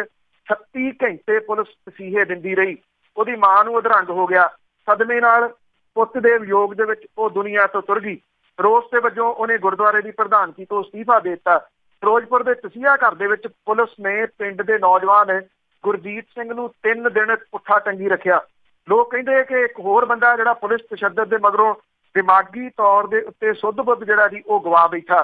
36 ਘੰਟੇ ਪੁਲਿਸ ਤਸੀਹੇ ਦਿੰਦੀ ਰਹੀ। ਉਹਦੀ ਮਾਂ ਨੂੰ ਅਧਰੰਗ ਹੋ ਗਿਆ। ਸਦਮੇ ਨਾਲ ਪੁੱਤ ਦੇ ਵਿਯੋਗ ਦੇ ਵਿੱਚ ਉਹ ਦੁਨੀਆ ਤੋਂ ਤੁਰ ਗਈ। ਰੋਸ ਦੇ ਵਜੋਂ ਉਹਨੇ ਗੁਰਦੁਆਰੇ ਦੀ ਪ੍ਰਧਾਨਗੀ ਤੋਂ ਅਸਤੀਫਾ ਦੇ ਦਿੱਤਾ। ਫਿਰੋਜ਼ਪੁਰ ਦੇ ਤਸੀਹਾ ਘਰ ਦੇ ਵਿੱਚ ਪੁਲਿਸ ਨੇ ਪਿੰਡ ਦੇ ਨੌਜਵਾਨ ਗੁਰਜੀਤ ਸਿੰਘ ਨੂੰ 3 ਦਿਨ ਪੁੱਠਾ ਟੰਗੀ ਰੱਖਿਆ। ਲੋਕ ਕਹਿੰਦੇ ਕਿ ਇੱਕ ਹੋਰ ਬੰਦਾ ਜਿਹੜਾ ਪੁਲਿਸ ਤਸ਼ੱਦਦ ਦੇ ਮਗਰੋਂ ਦਿਮਾਗੀ ਤੌਰ ਦੇ ਉੱਤੇ ਸੁੱਧ ਬੁੱਧ ਜਿਹੜਾ ਜੀ ਉਹ ਗਵਾ ਬੈਠਾ।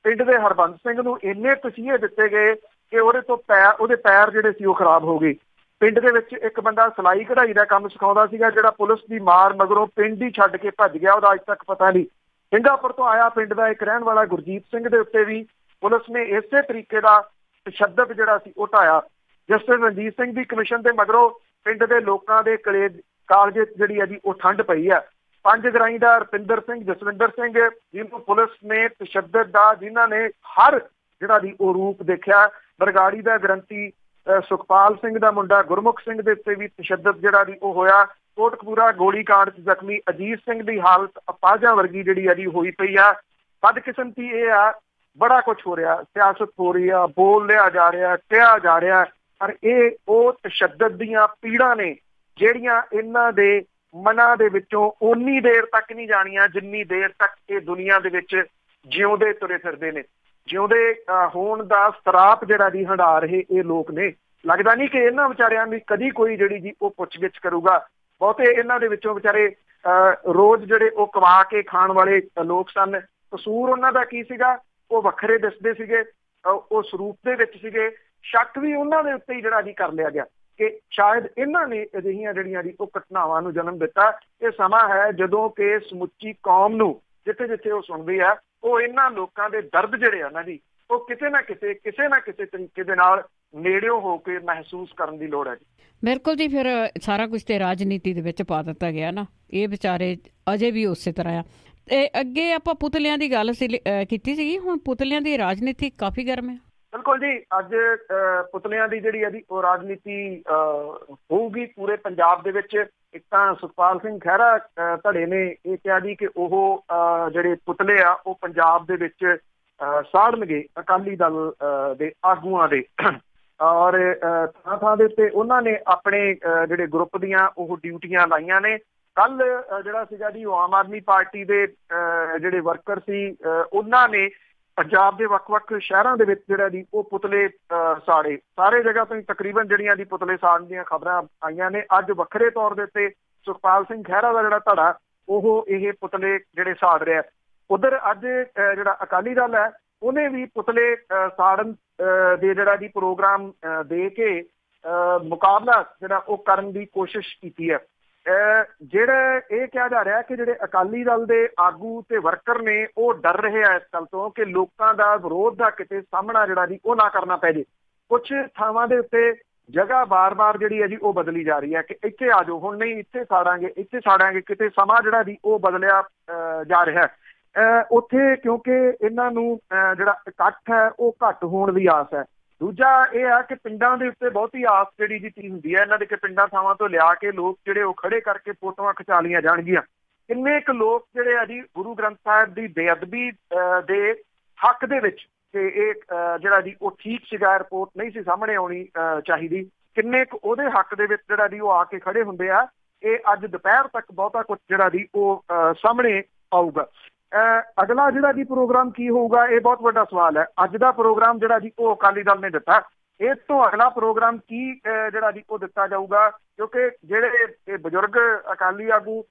ਪਿੰਡ ਦੇ ਹਰਬੰਸ ਸਿੰਘ ਨੂੰ ਇੰਨੇ ਤਸੀਹੇ ਦਿੱਤੇ ਗਏ ਕਿ ਉਹਦੇ ਪੈਰ ਜਿਹੜੇ ਸੀ ਉਹ ਖਰਾਬ ਹੋ ਗਏ। ਪਿੰਡ ਦੇ ਵਿੱਚ ਇੱਕ ਬੰਦਾ ਸਿਲਾਈ ਕਢਾਈ ਦਾ ਕੰਮ ਸਿਖਾਉਂਦਾ ਸੀਗਾ, ਜਿਹੜਾ ਪੁਲਿਸ ਦੀ ਮਾਰ ਮਗਰੋਂ ਪਿੰਡ ਹੀ ਛੱਡ ਕੇ ਭੱਜ ਗਿਆ। ਉਹਦਾ ਅੱਜ ਤੱਕ ਪਤਾ ਨਹੀਂ। ਸਿੰਗਾਪੁਰ ਤੋਂ ਆਇਆ ਪਿੰਡ ਦਾ ਇੱਕ ਰਹਿਣ ਵਾਲਾ ਗੁਰਜੀਤ ਸਿੰਘ ਦੇ ਉੱਤੇ ਵੀ ਪੁਲਿਸ ਨੇ ਇਸੇ ਤਰੀਕੇ ਦਾ ਤਸ਼ੱਦਦ ਜਿਹੜਾ ਸੀ ਉਹ ਢਾਇਆ। ਜਸਟਿਸ ਰਣਜੀਤ ਸਿੰਘ ਦੀ ਕਮਿਸ਼ਨ ਦੇ ਮਗਰੋਂ ਪਿੰਡ ਦੇ ਲੋਕਾਂ ਦੇ ਕਾਲਜੇ ਜਿਹੜੀ ਹੈ ਜੀ ਉਹ ਠੰਡ ਪਈ ਆ। 5 ਗਰਾਈ ਦਾ ਰੁਪਿੰਦਰ ਸਿੰਘ, ਜਸਵਿੰਦਰ ਸਿੰਘ, ਜਿਹਨੂੰ ਪੁਲਿਸ ਨੇ ਤਸ਼ੱਦਦ ਦਾ ਜਿਨ੍ਹਾਂ ਨੇ ਹਰ ਜਿਹੜਾ ਦੀ ਉਹ ਰੂਪ ਦੇਖਿਆ। ਬਰਗਾੜੀ ਦਾ ਗ੍ਰੰਥੀ ਸੁਖਪਾਲ ਸਿੰਘ ਦਾ ਮੁੰਡਾ ਗੁਰਮੁਖ ਸਿੰਘ ਦੇ ਉੱਤੇ ਵੀ ਤਸ਼ੱਦਦ ਜਿਹੜਾ ਦੀ ਉਹ ਹੋਇਆ। ਕੋਟਕਪੂਰਾ ਗੋਲੀਕਾਂਡ 'ਚ ਜ਼ਖਮੀ ਅਜੀਤ ਸਿੰਘ ਦੀ ਹਾਲਤ ਅਪਾਹਜਾਂ ਵਰਗੀ ਜਿਹੜੀ ਆ ਜੀ ਹੋਈ ਪਈ ਆ। ਬਦਕਿਸਮਤੀ ਇਹ ਆ, ਬੜਾ ਕੁਛ ਹੋ ਰਿਹਾ, ਸਿਆਸਤ ਹੋ ਰਹੀ ਆ, ਬੋਲ ਲਿਆ ਜਾ ਰਿਹਾ, ਕਿਹਾ ਜਾ ਰਿਹਾ, ਪਰ ਇਹ ਉਹ ਤਸ਼ੱਦਦ ਦੀਆਂ ਪੀੜਾਂ ਨੇ ਜਿਹੜੀਆਂ ਇਹਨਾਂ ਦੇ ਮਨਾਂ ਦੇ ਵਿੱਚੋਂ ਓਨੀ ਦੇਰ ਤੱਕ ਨਹੀਂ ਜਾਣੀਆਂ ਜਿੰਨੀ ਦੇਰ ਤੱਕ ਇਹ ਦੁਨੀਆ ਦੇ ਵਿੱਚ ਜਿਉਂਦੇ ਤੁਰੇ ਫਿਰਦੇ ਨੇ। ਜਿਉਂਦੇ ਹੋਣ ਦਾ ਸਰਾਪ ਜਿਹੜਾ ਜੀ ਹੰਢਾ ਰਹੇ ਇਹ ਲੋਕ ਨੇ। ਲੱਗਦਾ ਨਹੀਂ ਕਿ ਇਹਨਾਂ ਵਿਚਾਰਿਆਂ ਦੀ ਕਦੀ ਕੋਈ ਜਿਹੜੀ ਜੀ ਉਹ ਪੁੱਛਗਿੱਛ ਕਰੂਗਾ। ਬਹੁਤੇ ਇਹਨਾਂ ਦੇ ਵਿੱਚੋਂ ਵਿਚਾਰੇ ਰੋਜ਼ ਜਿਹੜੇ ਉਹ ਕਮਾ ਕੇ ਖਾਣ ਵਾਲੇ ਲੋਕ ਸਨ। ਕਸੂਰ ਉਹਨਾਂ ਦਾ ਕੀ ਸੀਗਾ? ਉਹ ਵੱਖਰੇ ਦਿਸਦੇ ਸੀਗੇ, ਉਹ ਸਰੂਪ ਦੇ ਵਿੱਚ ਸੀਗੇ। ਸ਼ੱਕ ਵੀ ਉਹਨਾਂ ਦੇ ਉੱਤੇ ਹੀ ਜਿਹੜਾ ਜੀ ਕਰ ਲਿਆ ਗਿਆ ਕਿ ਸ਼ਾਇਦ ਇਹਨਾਂ ਨੇ ਅਜਿਹੀਆਂ ਜਿਹੜੀਆਂ ਜੀ ਉਹ ਘਟਨਾਵਾਂ ਨੂੰ ਜਨਮ ਦਿੱਤਾ। ਇਹ ਸਮਾਂ ਹੈ ਜਦੋਂ ਕਿ ਸਮੁੱਚੀ ਕੌਮ ਨੂੰ ਜਿੱਥੇ ਜਿੱਥੇ ਉਹ ਸੁਣਦੀ ਆ, ਉਹ ਇਹਨਾਂ ਲੋਕਾਂ ਦੇ ਦਰਦ ਜਿਹੜੇ ਆ ਨਾ ਜੀ, ਉਹ ਕਿਸੇ ਨਾ ਕਿਸੇ ਤਰੀਕੇ ਦੇ ਨਾਲ ਨੇੜਿਓਂ ਹੋ ਕੇ ਮਹਿਸੂਸ ਕਰਨ ਦੀ ਲੋੜ ਹੈ ਜੀ। ਬਿਲਕੁਲ ਜੀ। ਫਿਰ ਸਾਰਾ ਕੁਝ ਤੇ ਰਾਜਨੀਤੀ ਦੇ ਵਿੱਚ ਪਾ ਦਿੱਤਾ ਗਿਆ ਨਾ। ਇਹ ਵਿਚਾਰੇ ਅਜੇ ਵੀ ਉਸੇ ਤਰ੍ਹਾਂ ਆ। ਤੇ ਅੱਗੇ ਆਪਾਂ ਪੁਤਲਿਆਂ ਦੀ ਗੱਲ ਕੀਤੀ ਸੀਗੀ, ਹੁਣ ਪੁਤਲਿਆਂ ਦੀ ਰਾਜਨੀਤੀ ਕਾਫੀ ਗਰਮ ਹੈ। ਬਿਲਕੁਲ ਜੀ। ਅੱਜ ਪੁਤਲਿਆਂ ਦੀ ਜਿਹੜੀ ਹੈ ਜੀ ਉਹ ਰਾਜਨੀਤੀ ਹੋਊਗੀ ਪੂਰੇ ਪੰਜਾਬ ਦੇ ਵਿੱਚ। ਇੱਕ ਤਾਂ ਸੁਖਪਾਲ ਸਿੰਘ ਖਹਿਰਾ ਧੜੇ ਨੇ ਇਹ ਕਿਹਾ ਜੀ ਕਿ ਉਹ ਜਿਹੜੇ ਪੁਤਲੇ ਆ ਉਹ ਪੰਜਾਬ ਦੇ ਵਿੱਚ ਸਾੜਨਗੇ ਅਕਾਲੀ ਦਲ ਦੇ ਆਗੂਆਂ ਦੇ। ਔਰ ਥਾਂ ਦੇ ਉੱਤੇ ਉਹਨਾਂ ਨੇ ਆਪਣੇ ਜਿਹੜੇ ਗਰੁੱਪ ਦੀਆਂ ਉਹ ਡਿਊਟੀਆਂ ਲਾਈਆਂ ਨੇ। ਕੱਲ ਜਿਹੜਾ ਸੀਗਾ ਜੀ ਉਹ ਆਮ ਆਦਮੀ ਪਾਰਟੀ ਦੇ ਜਿਹੜੇ ਵਰਕਰ ਸੀ ਉਹਨਾਂ ਨੇ ਪੰਜਾਬ ਦੇ ਵੱਖ-ਵੱਖ ਸ਼ਹਿਰਾਂ ਦੇ ਵਿੱਚ ਜਿਹੜਾ ਜੀ ਉਹ ਪੁਤਲੇ ਸਾੜੇ। ਸਾਰੇ ਜਗ੍ਹਾ ਤੋਂ ਤਕਰੀਬਨ ਜਿਹੜੀਆਂ ਦੀ ਪੁਤਲੇ ਸਾੜਨ ਦੀਆਂ ਖਬਰਾਂ ਆਈਆਂ ਨੇ। ਅੱਜ ਵੱਖਰੇ ਤੌਰ ਦੇ ਉੱਤੇ ਸੁਖਪਾਲ ਸਿੰਘ ਖਹਿਰਾ ਦਾ ਜਿਹੜਾ ਧੜਾ ਉਹ ਇਹ ਪੁਤਲੇ ਜਿਹੜੇ ਸਾੜ ਰਿਹਾ। ਉਧਰ ਅੱਜ ਜਿਹੜਾ ਅਕਾਲੀ ਦਲ ਹੈ ਉਹਨੇ ਵੀ ਪੁਤਲੇ ਸਾੜਨ ਦੇ ਜਿਹੜਾ ਜੀ ਪ੍ਰੋਗਰਾਮ ਦੇ ਕੇ ਮੁਕਾਬਲਾ ਜਿਹੜਾ ਉਹ ਕਰਨ ਦੀ ਕੋਸ਼ਿਸ਼ ਕੀਤੀ ਹੈ। ਜਿਹੜਾ ਇਹ ਕਿਹਾ ਜਾ ਰਿਹਾ ਕਿ ਜਿਹੜੇ ਅਕਾਲੀ ਦਲ ਦੇ ਆਗੂ ਤੇ ਵਰਕਰ ਨੇ ਉਹ ਡਰ ਰਹੇ ਆ ਇਸ ਗੱਲ ਤੋਂ ਕਿ ਲੋਕਾਂ ਦਾ ਵਿਰੋਧ ਦਾ ਕਿਤੇ ਸਾਹਮਣਾ ਜਿਹੜਾ ਜੀ ਉਹ ਨਾ ਕਰਨਾ ਪੈ ਜੇ। ਕੁਝ ਥਾਵਾਂ ਦੇ ਉੱਤੇ ਜਗ੍ਹਾ ਬਾਰ-ਬਾਰ ਜਿਹੜੀ ਹੈ ਜੀ ਉਹ ਬਦਲੀ ਜਾ ਰਹੀ ਹੈ ਕਿ ਇੱਥੇ ਆ ਜਾਓ, ਹੁਣ ਨਹੀਂ ਇੱਥੇ ਸਾੜਾਂਗੇ, ਕਿਤੇ ਸਮਾਂ ਜਿਹੜਾ ਜੀ ਉਹ ਬਦਲਿਆ ਜਾ ਰਿਹਾ ਹੈ ਉੱਥੇ, ਕਿਉਂਕਿ ਇਹਨਾਂ ਨੂੰ ਜਿਹੜਾ ਇਕੱਠ ਹੈ ਉਹ ਘੱਟ ਹੋਣ ਦੀ ਆਸ ਹੈ। ਦੂਜਾ ਇਹ ਆ ਕਿ ਪਿੰਡਾਂ ਦੇ ਉੱਤੇ ਬਹੁਤੀ ਆਸ ਜਿਹੜੀ ਜੀ ਚੀਜ਼ ਹੁੰਦੀ ਹੈ ਇਹਨਾਂ ਦੇ, ਕਿ ਪਿੰਡਾਂ ਥਾਵਾਂ ਤੋਂ ਲਿਆ ਕੇ ਲੋਕ ਜਿਹੜੇ ਉਹ ਖੜੇ ਕਰਕੇ ਫੋਟੋਆਂ ਖਿਚਾ ਲਈਆਂ ਜਾਣਗੀਆਂ। ਕਿੰਨੇ ਕੁ ਲੋਕ ਜਿਹੜੇ ਆ ਜੀ ਗੁਰੂ ਗ੍ਰੰਥ ਸਾਹਿਬ ਦੀ ਬੇਅਦਬੀ ਦੇ ਹੱਕ ਦੇ ਵਿੱਚ, ਤੇ ਇਹ ਜਿਹੜਾ ਜੀ ਉਹ ਠੀਕ ਸੀਗਾ, ਰਿਪੋਰਟ ਨਹੀਂ ਸੀ ਸਾਹਮਣੇ ਆਉਣੀ ਚਾਹੀਦੀ, ਕਿੰਨੇ ਕੁ ਉਹਦੇ ਹੱਕ ਦੇ ਵਿੱਚ ਜਿਹੜਾ ਜੀ ਉਹ ਆ ਕੇ ਖੜੇ ਹੁੰਦੇ ਆ, ਇਹ ਅੱਜ ਦੁਪਹਿਰ ਤੱਕ ਬਹੁਤਾ ਕੁਝ ਜਿਹੜਾ ਜੀ ਉਹ ਸਾਹਮਣੇ ਆਊਗਾ। ਅਗਲਾ ਜਿਹੜਾ ਜੀ ਪ੍ਰੋਗਰਾਮ ਕੀ ਹੋਊਗਾ ਇਹ ਬਹੁਤ ਵੱਡਾ ਸਵਾਲ ਹੈ। ਅੱਜ ਦਾ ਪ੍ਰੋਗਰਾਮ ਜਿਹੜਾ ਜੀ ਉਹ ਅਕਾਲੀ ਦਲ ਨੇ ਦਿੱਤਾ, ਇਸ ਤੋਂ ਅਗਲਾ ਪ੍ਰੋਗਰਾਮ ਕੀ ਜਿਹੜਾ ਜੀ ਉਹ ਦਿੱਤਾ ਜਾਊਗਾ, ਕਿਉਂਕਿ ਜਿਹੜੇ ਇਹ ਬਜ਼ੁਰਗ ਅਕਾਲੀ ਆਗੂ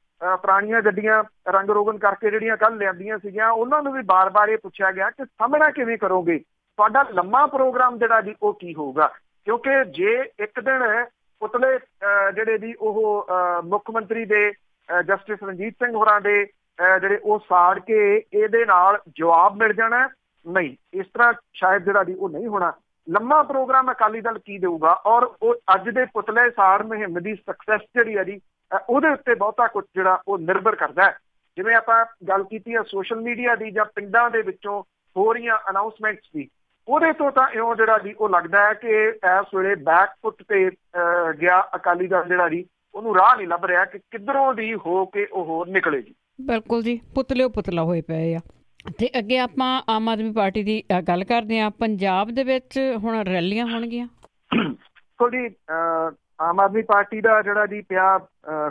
ਪੁਰਾਣੀਆਂ ਗੱਡੀਆਂ ਰੰਗ ਰੋਗਨ ਕਰਕੇ ਜਿਹੜੀਆਂ ਕੱਲ੍ਹ ਲਿਆਂਦੀਆਂ ਸੀਗੀਆਂ, ਉਹਨਾਂ ਨੂੰ ਵੀ ਬਾਰ-ਬਾਰ ਇਹ ਪੁੱਛਿਆ ਗਿਆ ਕਿ ਸਾਹਮਣਾ ਕਿਵੇਂ ਕਰੋਗੇ, ਤੁਹਾਡਾ ਲੰਮਾ ਪ੍ਰੋਗਰਾਮ ਜਿਹੜਾ ਜੀ ਉਹ ਕੀ ਹੋਊਗਾ। ਕਿਉਂਕਿ ਜੇ ਇੱਕ ਦਿਨ ਪੁਤਲੇ ਜਿਹੜੇ ਜੀ ਉਹ ਮੁੱਖ ਮੰਤਰੀ ਦੇ ਜਸਟਿਸ ਰਣਜੀਤ ਸਿੰਘ ਹੋਰਾਂ ਦੇ ਜਿਹੜੇ ਉਹ ਸਾੜ ਕੇ ਇਹਦੇ ਨਾਲ ਜਵਾਬ ਮਿਲ ਜਾਣਾ, ਨਹੀਂ ਇਸ ਤਰ੍ਹਾਂ ਸ਼ਾਇਦ ਜਿਹੜਾ ਜੀ ਉਹ ਨਹੀਂ ਹੋਣਾ। ਲੰਮਾ ਪ੍ਰੋਗਰਾਮ ਅਕਾਲੀ ਦਲ ਕੀ ਦੇਊਗਾ, ਔਰ ਉਹ ਅੱਜ ਦੇ ਪੁਤਲੇ ਸਾੜ ਮੁਹਿੰਮ ਦੀ ਸਕਸੈਸ ਜਿਹੜੀ ਹੈ ਜੀ ਉਹਦੇ ਉੱਤੇ ਬਹੁਤਾ ਕੁਝ ਜਿਹੜਾ ਉਹ ਨਿਰਭਰ ਕਰਦਾ ਹੈ। ਜਿਵੇਂ ਆਪਾਂ ਗੱਲ ਕੀਤੀ ਹੈ ਸੋਸ਼ਲ ਮੀਡੀਆ ਦੀ ਜਾਂ ਪਿੰਡਾਂ ਦੇ ਵਿੱਚੋਂ ਹੋ ਰਹੀਆਂ ਅਨਾਊਂਸਮੈਂਟਸ ਦੀ, ਉਹਦੇ ਤੋਂ ਤਾਂ ਇਉਂ ਜਿਹੜਾ ਜੀ ਉਹ ਲੱਗਦਾ ਹੈ ਕਿ ਇਸ ਵੇਲੇ ਬੈਕਫੁੱਟ ਤੇ ਗਿਆ ਅਕਾਲੀ ਦਲ ਜਿਹੜਾ ਜੀ ਉਹਨੂੰ ਰਾਹ ਨਹੀਂ ਲੱਭ ਰਿਹਾ ਕਿ ਕਿੱਧਰੋਂ ਦੀ ਹੋ ਕੇ ਉਹ ਨਿਕਲੇ ਜੀ। ਬਿਲਕੁਲ ਜੀ, ਪੁਤਲਾ ਹੋਏ ਪਏ ਆ। ਤੇ ਅੱਗੇ ਆਪਾਂ ਆਮ ਆਦਮੀ ਪਾਰਟੀ ਦੀ ਗੱਲ ਕਰਦੇ ਹਾਂ। ਪੰਜਾਬ ਦੇ ਵਿੱਚ ਹੁਣ ਰੈਲੀਆਂ ਹੋਣਗੀਆਂ। ਦੇਖੋ ਜੀ, ਆਮ ਆਦਮੀ ਪਾਰਟੀ ਦਾ ਜਿਹੜਾ ਜੀ ਪਿਆ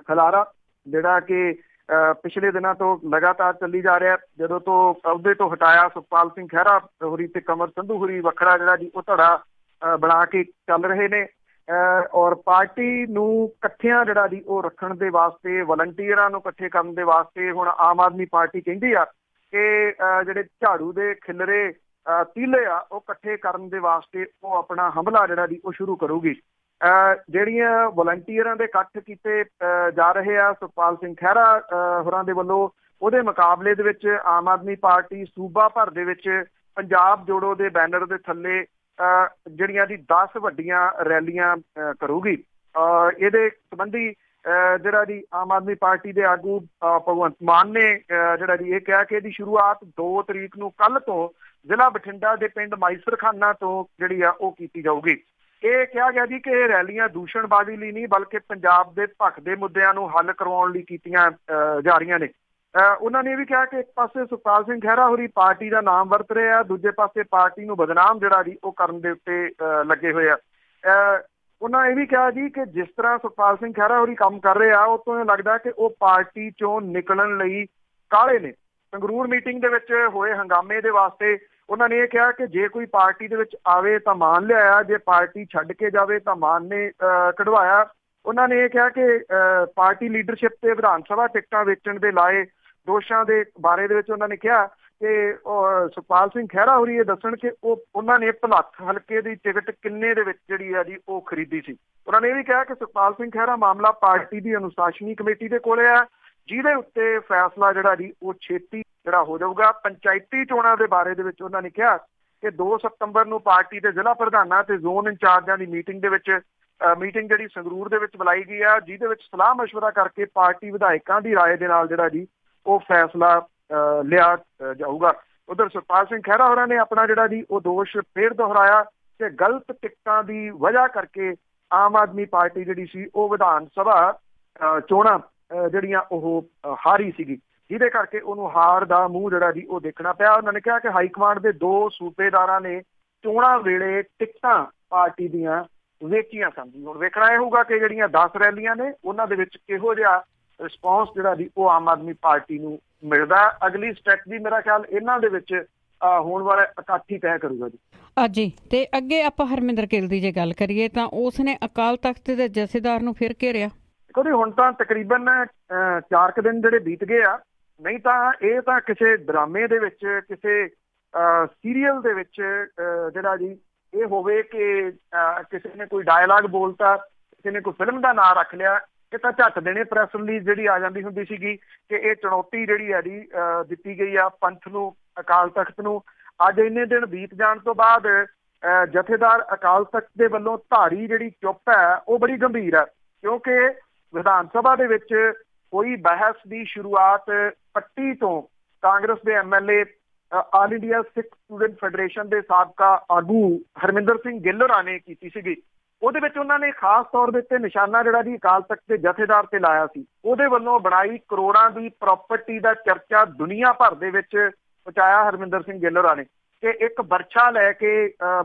ਖਲਾਰਾ ਜਿਹੜਾ ਕਿ ਪਿਛਲੇ ਦਿਨਾਂ ਤੋਂ ਲਗਾਤਾਰ ਚੱਲੀ ਜਾ ਰਿਹਾ, ਜਦੋਂ ਤੋਂ ਅਹੁਦੇ ਤੋਂ ਹਟਾਇਆ ਸੁਖਪਾਲ ਸਿੰਘ ਖਹਿਰਾ ਹੋਰੀ ਤੇ ਕੰਵਰ ਸੰਧੂ ਹੋਰੀ ਵੱਖਰਾ ਜਿਹੜਾ ਜੀ ਉਹ ਧੜਾ ਬਣਾ ਕੇ ਚੱਲ ਰਹੇ ਨੇ, ਔਰ ਪਾਰਟੀ ਨੂੰ ਇਕੱਠਿਆਂ ਜਿਹੜਾ ਜੀ ਉਹ ਰੱਖਣ ਦੇ ਵਾਸਤੇ, ਵਲੰਟੀਅਰਾਂ ਨੂੰ ਇਕੱਠੇ ਕਰਨ ਦੇ ਵਾਸਤੇ ਹੁਣ ਆਮ ਆਦਮੀ ਪਾਰਟੀ ਕਹਿੰਦੀ ਆ ਕਿ ਜਿਹੜੇ ਝਾੜੂ ਦੇ ਖਿਲਰੇ ਤੀਲੇ ਆ ਉਹ ਇਕੱਠੇ ਕਰਨ ਦੇ ਵਾਸਤੇ ਉਹ ਆਪਣਾ ਹਮਲਾ ਜਿਹੜਾ ਜੀ ਉਹ ਸ਼ੁਰੂ ਕਰੂਗੀ। ਜਿਹੜੀਆਂ ਵਲੰਟੀਅਰਾਂ ਦੇ ਇਕੱਠ ਕੀਤੇ ਜਾ ਰਹੇ ਆ ਸੁਖਪਾਲ ਸਿੰਘ ਖਹਿਰਾ ਹੋਰਾਂ ਦੇ ਵੱਲੋਂ, ਉਹਦੇ ਮੁਕਾਬਲੇ ਦੇ ਵਿੱਚ ਆਮ ਆਦਮੀ ਪਾਰਟੀ ਸੂਬਾ ਭਰ ਦੇ ਵਿੱਚ ਪੰਜਾਬ ਜੋੜੋ ਦੇ ਬੈਨਰ ਦੇ ਥੱਲੇ ਜਿਹੜੀਆਂ ਦੀ 10 ਵੱਡੀਆਂ ਰੈਲੀਆਂ ਕਰੂਗੀ। ਇਹਦੇ ਸੰਬੰਧੀ ਜਿਹੜਾ ਜੀ ਆਮ ਆਦਮੀ ਪਾਰਟੀ ਦੇ ਆਗੂ ਭਗਵੰਤ ਮਾਨ ਨੇ ਜਿਹੜਾ ਜੀ ਇਹ ਕਿਹਾ ਕਿ ਇਹਦੀ ਸ਼ੁਰੂਆਤ 2 ਤਰੀਕ ਨੂੰ ਕੱਲ੍ਹ ਤੋਂ ਜ਼ਿਲ੍ਹਾ ਬਠਿੰਡਾ ਦੇ ਪਿੰਡ ਮਾਈਸਰਖਾਨਾ ਤੋਂ ਜਿਹੜੀ ਆ ਉਹ ਕੀਤੀ ਜਾਊਗੀ। ਇਹ ਕਿਹਾ ਗਿਆ ਜੀ ਕਿ ਇਹ ਰੈਲੀਆਂ ਦੂਸ਼ਣਬਾਜ਼ੀ ਲਈ ਨਹੀਂ ਬਲਕਿ ਪੰਜਾਬ ਦੇ ਭਖਦੇ ਮੁੱਦਿਆਂ ਨੂੰ ਹੱਲ ਕਰਵਾਉਣ ਲਈ ਕੀਤੀਆਂ ਜਾ ਰਹੀਆਂ ਨੇ। ਉਹਨਾਂ ਨੇ ਇਹ ਵੀ ਕਿਹਾ ਕਿ ਇੱਕ ਪਾਸੇ ਸੁਖਪਾਲ ਸਿੰਘ ਖਹਿਰਾ ਹੋਰੀ ਪਾਰਟੀ ਦਾ ਨਾਮ ਵਰਤ ਰਹੇ ਆ, ਦੂਜੇ ਪਾਸੇ ਪਾਰਟੀ ਨੂੰ ਬਦਨਾਮ ਜਿਹੜਾ ਜੀ ਉਹ ਕਰਨ ਦੇ ਉੱਤੇ ਲੱਗੇ ਹੋਏ ਆ। ਉਹਨਾਂ ਇਹ ਵੀ ਕਿਹਾ ਜੀ ਕਿ ਜਿਸ ਤਰ੍ਹਾਂ ਸੁਖਪਾਲ ਸਿੰਘ ਖਹਿਰਾ ਹੋਰੀ ਕੰਮ ਕਰ ਰਹੇ ਆ ਉਹ ਤੋਂ ਲੱਗਦਾ ਕਿ ਉਹ ਪਾਰਟੀ ਚੋਂ ਨਿਕਲਣ ਲਈ ਕਾਹਲੇ ਨੇ। ਸੰਗਰੂਰ ਮੀਟਿੰਗ ਦੇ ਵਿੱਚ ਹੋਏ ਹੰਗਾਮੇ ਦੇ ਵਾਸਤੇ ਉਹਨਾਂ ਨੇ ਇਹ ਕਿਹਾ ਕਿ ਜੇ ਕੋਈ ਪਾਰਟੀ ਦੇ ਵਿੱਚ ਆਵੇ ਤਾਂ ਮਾਨ ਲਿਆਇਆ, ਜੇ ਪਾਰਟੀ ਛੱਡ ਕੇ ਜਾਵੇ ਤਾਂ ਮਾਨ ਨੇ ਕਢਵਾਇਆ। ਉਹਨਾਂ ਨੇ ਇਹ ਕਿਹਾ ਕਿ ਪਾਰਟੀ ਲੀਡਰਸ਼ਿਪ ਤੇ ਵਿਧਾਨ ਸਭਾ ਟਿਕਟਾਂ ਵੇਚਣ ਦੇ ਲਾਏ ਦੋਸ਼ਾਂ ਦੇ ਬਾਰੇ ਦੇ ਵਿੱਚ ਉਹਨਾਂ ਨੇ ਕਿਹਾ ਕਿ ਸੁਖਪਾਲ ਸਿੰਘ ਖਹਿਰਾ ਹੋਰੀ ਇਹ ਦੱਸਣ ਕਿ ਉਹਨਾਂ ਨੇ ਭਲੱਖ ਹਲਕੇ ਦੀ ਟਿਕਟ ਕਿੰਨੇ ਦੇ ਵਿੱਚ ਜਿਹੜੀ ਆ ਜੀ ਉਹ ਖਰੀਦੀ ਸੀ। ਉਹਨਾਂ ਨੇ ਇਹ ਵੀ ਕਿਹਾ ਕਿ ਸੁਖਪਾਲ ਸਿੰਘ ਖਹਿਰਾ ਮਾਮਲਾ ਪਾਰਟੀ ਦੀ ਅਨੁਸ਼ਾਸਨੀ ਕਮੇਟੀ ਦੇ ਕੋਲੇ ਆ, ਜਿਹਦੇ ਉੱਤੇ ਫੈਸਲਾ ਜਿਹੜਾ ਜੀ ਉਹ ਛੇਤੀ ਜਿਹੜਾ ਹੋ ਜਾਊਗਾ। ਪੰਚਾਇਤੀ ਚੋਣਾਂ ਦੇ ਬਾਰੇ ਦੇ ਵਿੱਚ ਉਹਨਾਂ ਨੇ ਕਿਹਾ ਕਿ 2 ਸਤੰਬਰ ਨੂੰ ਪਾਰਟੀ ਦੇ ਜ਼ਿਲ੍ਹਾ ਪ੍ਰਧਾਨਾਂ ਤੇ ਜ਼ੋਨ ਇੰਚਾਰਜਾਂ ਦੀ ਮੀਟਿੰਗ ਜਿਹੜੀ ਸੰਗਰੂਰ ਦੇ ਵਿੱਚ ਬੁਲਾਈ ਗਈ ਆ, ਜਿਹਦੇ ਵਿੱਚ ਸਲਾਹ ਮਸ਼ਵਰਾ ਕਰਕੇ ਪਾਰਟੀ ਵਿਧਾਇਕਾਂ ਦੀ ਰਾਏ ਦੇ ਨਾਲ ਜਿਹੜਾ ਜੀ ਉਹ ਫੈਸਲਾ ਲਿਆ ਜਾਊਗਾ। ਉਧਰ ਸੁਖਪਾਲ ਸਿੰਘ ਖਹਿਰਾ ਹੋਰਾਂ ਨੇ ਆਪਣਾ ਜਿਹੜਾ ਜੀ ਉਹ ਦੋਸ਼ ਫੇਰ ਦੁਹਰਾਇਆ ਕਿ ਗਲਤ ਟਿਕਟਾਂ ਦੀ ਵਜ੍ਹਾ ਕਰਕੇ ਆਮ ਆਦਮੀ ਪਾਰਟੀ ਜਿਹੜੀ ਸੀ ਉਹ ਵਿਧਾਨ ਸਭਾ ਚੋਣਾਂ ਜਿਹੜੀਆਂ ਉਹ ਹਾਰੀ ਸੀਗੀ, ਜਿਹਦੇ ਕਰਕੇ ਉਹਨੂੰ ਹਾਰ ਦਾ ਮੂੰਹ ਜਿਹੜਾ ਜੀ ਉਹ ਦੇਖਣਾ ਪਿਆ। ਉਹਨਾਂ ਨੇ ਕਿਹਾ ਕਿ ਹਾਈ ਕਮਾਂਡ ਦੇ 2 ਸੂਬੇਦਾਰਾਂ ਨੇ ਚੋਣਾਂ ਵੇਲੇ ਟਿਕਟਾਂ ਪਾਰਟੀ ਦੀਆਂ ਵੇਚੀਆਂ ਸਨ। ਹੁਣ ਵੇਖਣਾ ਇਹ ਹੋਊਗਾ ਕਿ ਜਿਹੜੀਆਂ 10 ਰੈਲੀਆਂ ਨੇ ਉਹਨਾਂ ਦੇ ਵਿੱਚ ਕਿਹੋ ਜਿਹਾ ਰਿਸਪੌਂਸ ਜਿਹੜਾ ਜੀ ਉਹ ਆਮ ਆਦਮੀ ਪਾਰਟੀ ਨੂੰ ਮਿਲਦਾ। ਅਗਲੀ ਸਟ੍ਰੈਟਜੀ ਮੇਰਾ ਖਿਆਲ ਇਹਨਾਂ ਦੇ ਵਿੱਚ ਹੋਣ ਵਾਲਾ ਇਕੱਠ ਹੀ ਤੈਅ ਕਰੂਗਾ ਜੀ। ਜੀ ਤੇ ਅੱਗੇ ਆਪਾਂ ਹਰਮਿੰਦਰ ਗਿੱਲ ਦੀ ਜੇ ਗੱਲ ਕਰੀਏ ਤਾਂ ਉਸ ਨੇ ਅਕਾਲ ਤਖਤ ਦੇ ਜਥੇਦਾਰ ਨੂੰ ਫਿਰ ਘੇਰਿਆ। ਦੇਖੋ ਜੀ, ਹੁਣ ਤਾਂ ਤਕਰੀਬਨ 4 ਦਿਨ ਜਿਹੜੇ ਬੀਤ ਗਏ ਆ ਨਹੀਂ ਤਾਂ ਇਹ ਤਾਂ ਕਿਸੇ ਡਰਾਮੇ ਦੇ ਵਿੱਚ, ਕਿਸੇ ਸੀਰੀਅਲ ਦੇ ਵਿੱਚ ਜਿਹੜਾ ਜੀ ਇਹ ਹੋਵੇ ਕਿ ਕਿਸੇ ਨੇ ਕੋਈ ਡਾਇਲਾਗ ਬੋਲਤਾ, ਕਿਸੇ ਨੇ ਕੋਈ ਫਿਲਮ ਦਾ ਨਾਂ ਰੱਖ ਲਿਆ, ਇਹ ਤਾਂ ਝੱਟ ਦੇਣੇ ਪ੍ਰੈਸ ਰਿਲੀਜ਼ ਜਿਹੜੀ ਆ ਜਾਂਦੀ ਹੁੰਦੀ ਸੀਗੀ ਕਿ ਇਹ ਚੁਣੌਤੀ ਜਿਹੜੀ ਹੈ ਜੀ ਦਿੱਤੀ ਗਈ ਆ ਪੰਥ ਨੂੰ, ਅਕਾਲ ਤਖਤ ਨੂੰ। ਅੱਜ ਇੰਨੇ ਦਿਨ ਬੀਤ ਜਾਣ ਤੋਂ ਬਾਅਦ ਜਥੇਦਾਰ ਅਕਾਲ ਤਖਤ ਦੇ ਵੱਲੋਂ ਧਾਰੀ ਜਿਹੜੀ ਚੁੱਪ ਹੈ ਉਹ ਬੜੀ ਗੰਭੀਰ ਹੈ, ਕਿਉਂਕਿ ਵਿਧਾਨ ਸਭਾ ਦੇ ਵਿੱਚ ਕੋਈ ਬਹਿਸ ਦੀ ਸ਼ੁਰੂਆਤ ਪੱਟੀ ਤੋਂ ਕਾਂਗਰਸ ਦੇ MLA ਆਲ ਇੰਡੀਆ ਸਿੱਖ ਸਟੂਡੈਂਟ ਫੈਡਰੇਸ਼ਨ ਦੇ ਸਾਬਕਾ ਆਗੂ ਹਰਮਿੰਦਰ ਸਿੰਘ ਗਿੱਲ ਹੋਰਾਂ ਨੇ ਕੀਤੀ ਸੀਗੀ। ਉਹਦੇ ਵਿੱਚ ਉਹਨਾਂ ਨੇ ਖਾਸ ਤੌਰ ਦੇ ਉੱਤੇ ਨਿਸ਼ਾਨਾ ਜਿਹੜਾ ਜੀ ਅਕਾਲ ਤਖਤ ਦੇ ਜਥੇਦਾਰ ਤੇ ਲਾਇਆ ਸੀ। ਉਹਦੇ ਵੱਲੋਂ ਬਣਾਈ ਕਰੋੜਾਂ ਦੀ ਪ੍ਰਾਪਰਟੀ ਦਾ ਚਰਚਾ ਦੁਨੀਆ ਭਰ ਦੇ ਵਿੱਚ ਪਹੁੰਚਾਇਆ ਹਰਮਿੰਦਰ ਸਿੰਘ ਗਿੱਲ ਹੋਰਾਂ ਨੇ ਕਿ ਇੱਕ ਬਰਛਾ ਲੈ ਕੇ